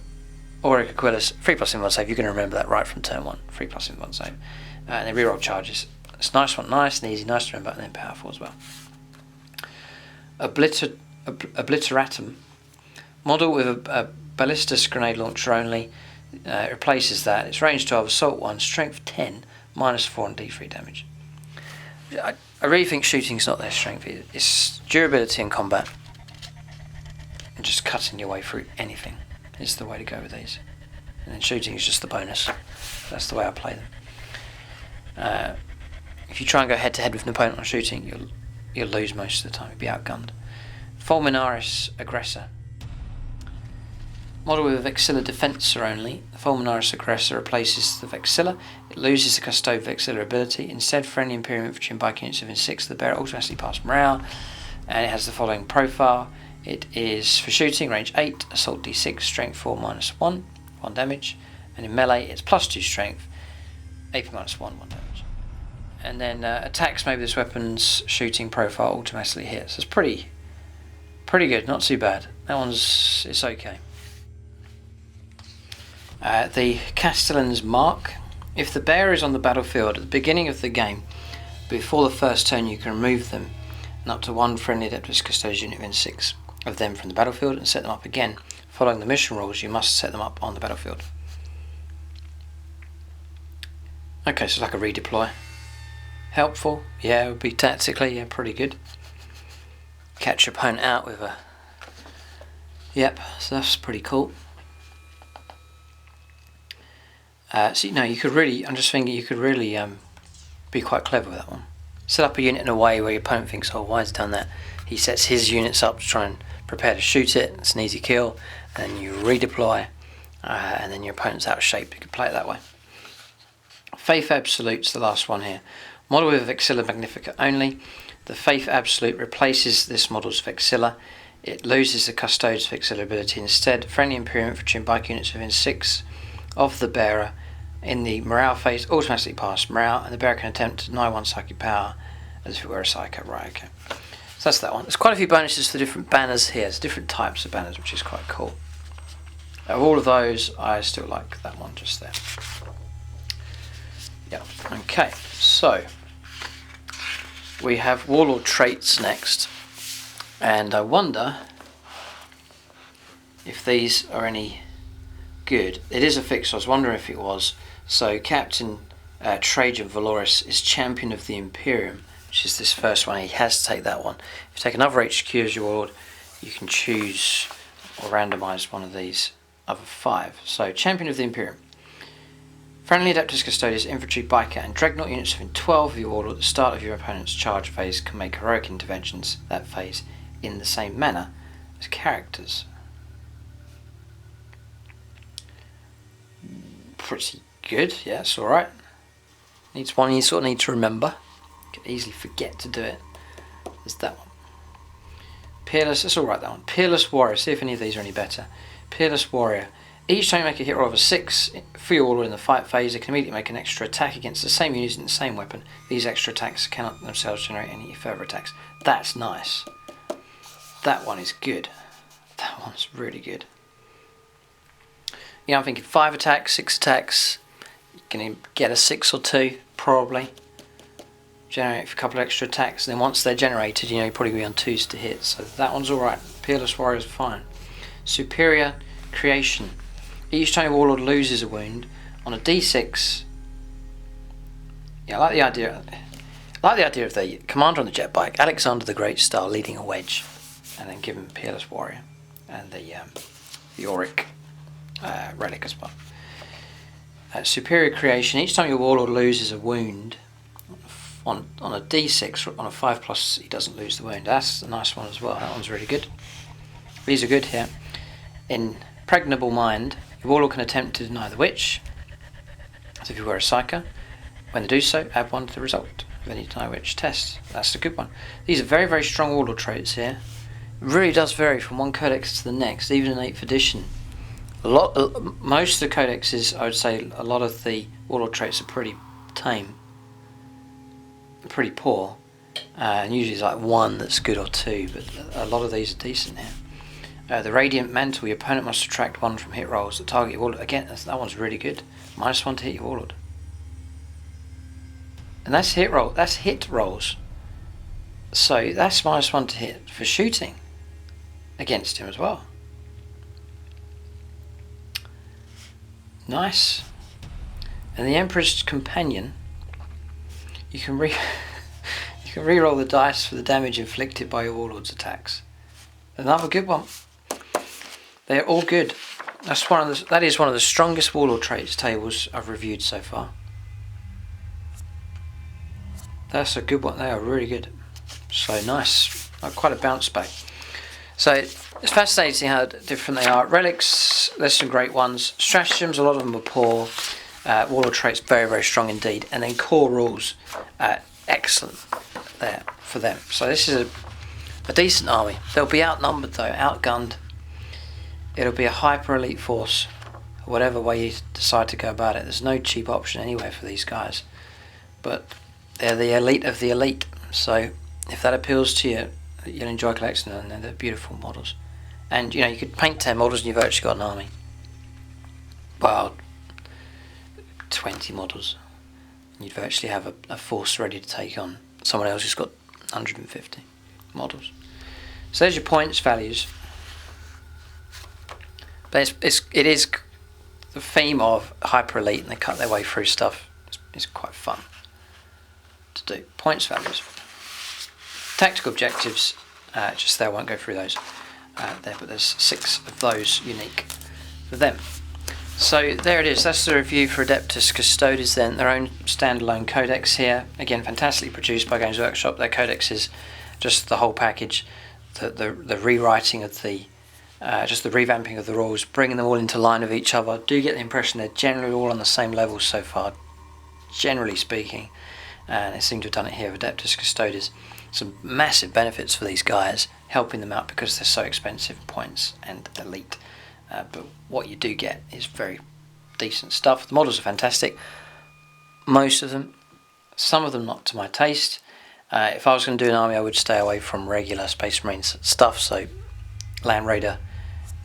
Auric Aquilus, 3+ in 1 save, you're going to remember that right from turn 1, 3+ in 1 save. And then reroll charges. It's a nice one, nice and easy, nice to remember, and then powerful as well. Obliteratum. Model with a ballistus grenade launcher only. Replaces that. It's range 12, assault 1, strength 10, minus 4 and d3 damage. I really think shooting's not their strength. It's durability in combat. And just cutting your way through anything is the way to go with these. And then shooting is just the bonus. That's the way I play them. If you try and go head to head with an opponent on shooting, you'll lose most of the time. You'll be outgunned. Fulminaris Aggressor. Model with a Vexilla Defensor only. The Fulminaris Aggressor replaces the Vexilla. It loses the Custode Vexilla ability. Instead, friendly Imperium infantry and pike units within 6 of the bearer automatically pass morale. And it has the following profile. It is for shooting, range 8, assault d6, strength 4, minus 1, 1 damage. And in melee, it's +2 strength, AP minus 1, 1 damage. And then attacks made with this weapon's shooting profile automatically hits. It's pretty good, not too bad. That one's, it's okay. The Castellan's Mark. If the bearer is on the battlefield at the beginning of the game, before the first turn you can remove them, and up to 1 friendly Adeptus Custodes unit within 6 of them from the battlefield, and set them up again. Following the mission rules, you must set them up on the battlefield. Okay, so it's like a redeploy. Helpful? Yeah, it would be tactically, yeah, pretty good. Catch your opponent out with a... Yep, so that's pretty cool. So, you know, you could really, I'm just thinking you could really be quite clever with that one. Set up a unit in a way where your opponent thinks, oh, why has he done that? He sets his units up to try and prepare to shoot it. It's an easy kill. And then you redeploy, and then your opponent's out of shape. You could play it that way. Faith Absolute's the last one here. Model with Vexilla Magnifica only. The Faith Absolute replaces this model's Vexilla. It loses the Custodes Vexilla ability. Instead, friendly Imperium infantry and bike units within 6 of the bearer in the morale phase automatically pass morale, and the bearer can attempt to deny 1 psychic power as if it were a psycho. Right, okay. So that's that one. There's quite a few bonuses for different banners here. There's different types of banners, which is quite cool. Of all of those, I still like that one just there. Yeah, okay, so we have Warlord traits next, and I wonder if these are any good. It is a fix, I was wondering if it was. So Captain Trajan Valoris is Champion of the Imperium, which is this first one. He has to take that one. If you take another HQ as your warlord, you can choose or randomise one of these other 5. So Champion of the Imperium. Friendly Adeptus Custodes, Infantry, Biker and Dreadnought units within 12 of your warlord at the start of your opponent's charge phase can make heroic interventions that phase in the same manner as characters. Pretty good, yeah, it's alright. Needs one you sort of need to remember. You can easily forget to do it. There's that one. Peerless, it's alright that one. Peerless Warrior, see if any of these are any better. Peerless Warrior. Each time you make a hit roll of a 6 for your warlord in the fight phase, they can immediately make an extra attack against the same unit in the same weapon. These extra attacks cannot themselves generate any further attacks. That's nice. That one is good. That one's really good. You know, I'm thinking 5 attacks, 6 attacks. You can get a 6 or 2, probably. Generate a couple of extra attacks, and then once they're generated, you know, you're probably going to be on 2s to hit. So that one's alright. Peerless Warrior's fine. Superior Creation. Each time a warlord loses a wound on a d6. Yeah, I like the idea. I like the idea of the commander on the jet bike, Alexander the Great style, leading a wedge, and then give him Peerless Warrior and the Auric relic as well. Superior Creation. Each time your warlord loses a wound on a d6 on a 5+, he doesn't lose the wound. That's a nice one as well. That one's really good. These are good here. Impregnable Mind. Your warlord can attempt to deny the witch. So if you were a psyker, when they do so, add 1 to the result of any deny witch test. That's a good one. These are very, very strong warlord traits here. It really does vary from one codex to the next, even in 8th edition. Most of the codexes, I would say, a lot of the warlord traits are pretty tame, pretty poor, and usually it's like 1 that's good or 2, but a lot of these are decent here. The Radiant Mantle, your opponent must subtract 1 from hit rolls that target your warlord. Again, that one's really good. -1 to hit your warlord. And that's hit roll. That's hit rolls. So that's -1 to hit for shooting against him as well. Nice. And the Empress Companion, you can re-roll the dice for the damage inflicted by your warlord's attacks. Another good one. They're all good. That is one of the strongest warlord traits tables I've reviewed so far. That's a good one. They are really good. So nice. Quite a bounce back. So it's fascinating how different they are. Relics, there's some great ones. Stratagems, a lot of them are poor. Warlord traits, very, very strong indeed. And then core rules, excellent there for them. So this is a decent army. They'll be outnumbered though, outgunned. It'll be a hyper elite force, whatever way you decide to go about it. There's no cheap option anywhere for these guys, but they're the elite of the elite. So if that appeals to you, you'll enjoy collecting them, and they're beautiful models. And you know, you could paint 10 models and you've actually got an army. Well, 20 models, and you'd virtually have a force ready to take on someone else who's got 150 models. So there's your points values. But it is the theme of hyper elite, and they cut their way through stuff. It's quite fun to do. Points values, tactical objectives. Just there, I won't go through those there, but there's 6 of those unique for them. So there it is. That's the review for Adeptus Custodes. Then their own standalone codex here. Again, fantastically produced by Games Workshop. Their codex is just the whole package. The rewriting of just the revamping of the rules, bringing them all into line with each other. I do get the impression they're generally all on the same level so far, generally speaking, and they seem to have done it here with Adeptus Custodes. Some massive benefits for these guys, helping them out because they're so expensive, points and elite. But what you do get is very decent stuff. The models are fantastic, most of them. Some of them not to my taste. If I was going to do an army, I would stay away from regular Space Marines stuff, so Land Raider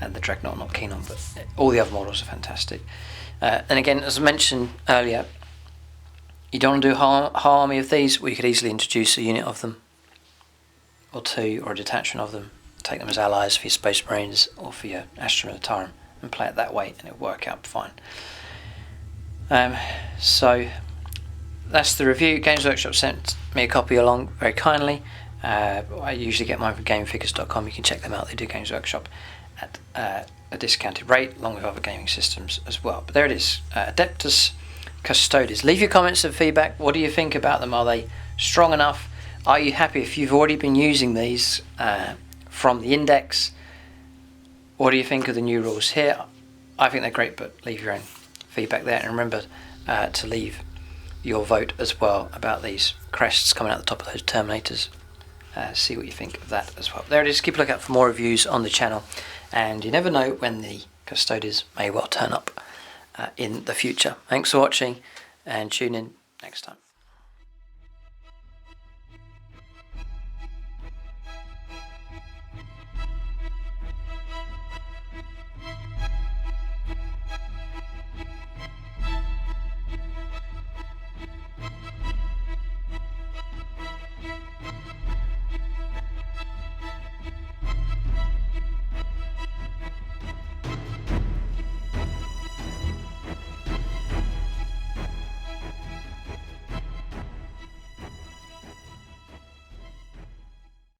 and the Dreadnought I'm not keen on, but all the other models are fantastic. And again, as I mentioned earlier, you don't want to do a whole army of these, well, you could easily introduce a unit of them, or two, or a detachment of them, take them as allies for your Space Marines or for your Astra Militarum, and play it that way, and it'll work out fine. So that's the review. Games Workshop sent me a copy along very kindly. I usually get mine from gamingfigures.com. You can check them out. They do Games Workshop at a discounted rate, along with other gaming systems as well. But there it is, Adeptus Custodes. Leave your comments and feedback. What do you think about them? Are they strong enough? Are you happy if you've already been using these from the index? What do you think of the new rules here? I think they're great, but leave your own feedback there. And remember to leave your vote as well about these crests coming out the top of those Terminators. See what you think of that as well. There it is. Keep a lookout for more reviews on the channel. And you never know when the Custodes may well turn up in the future. Thanks for watching, and tune in next time.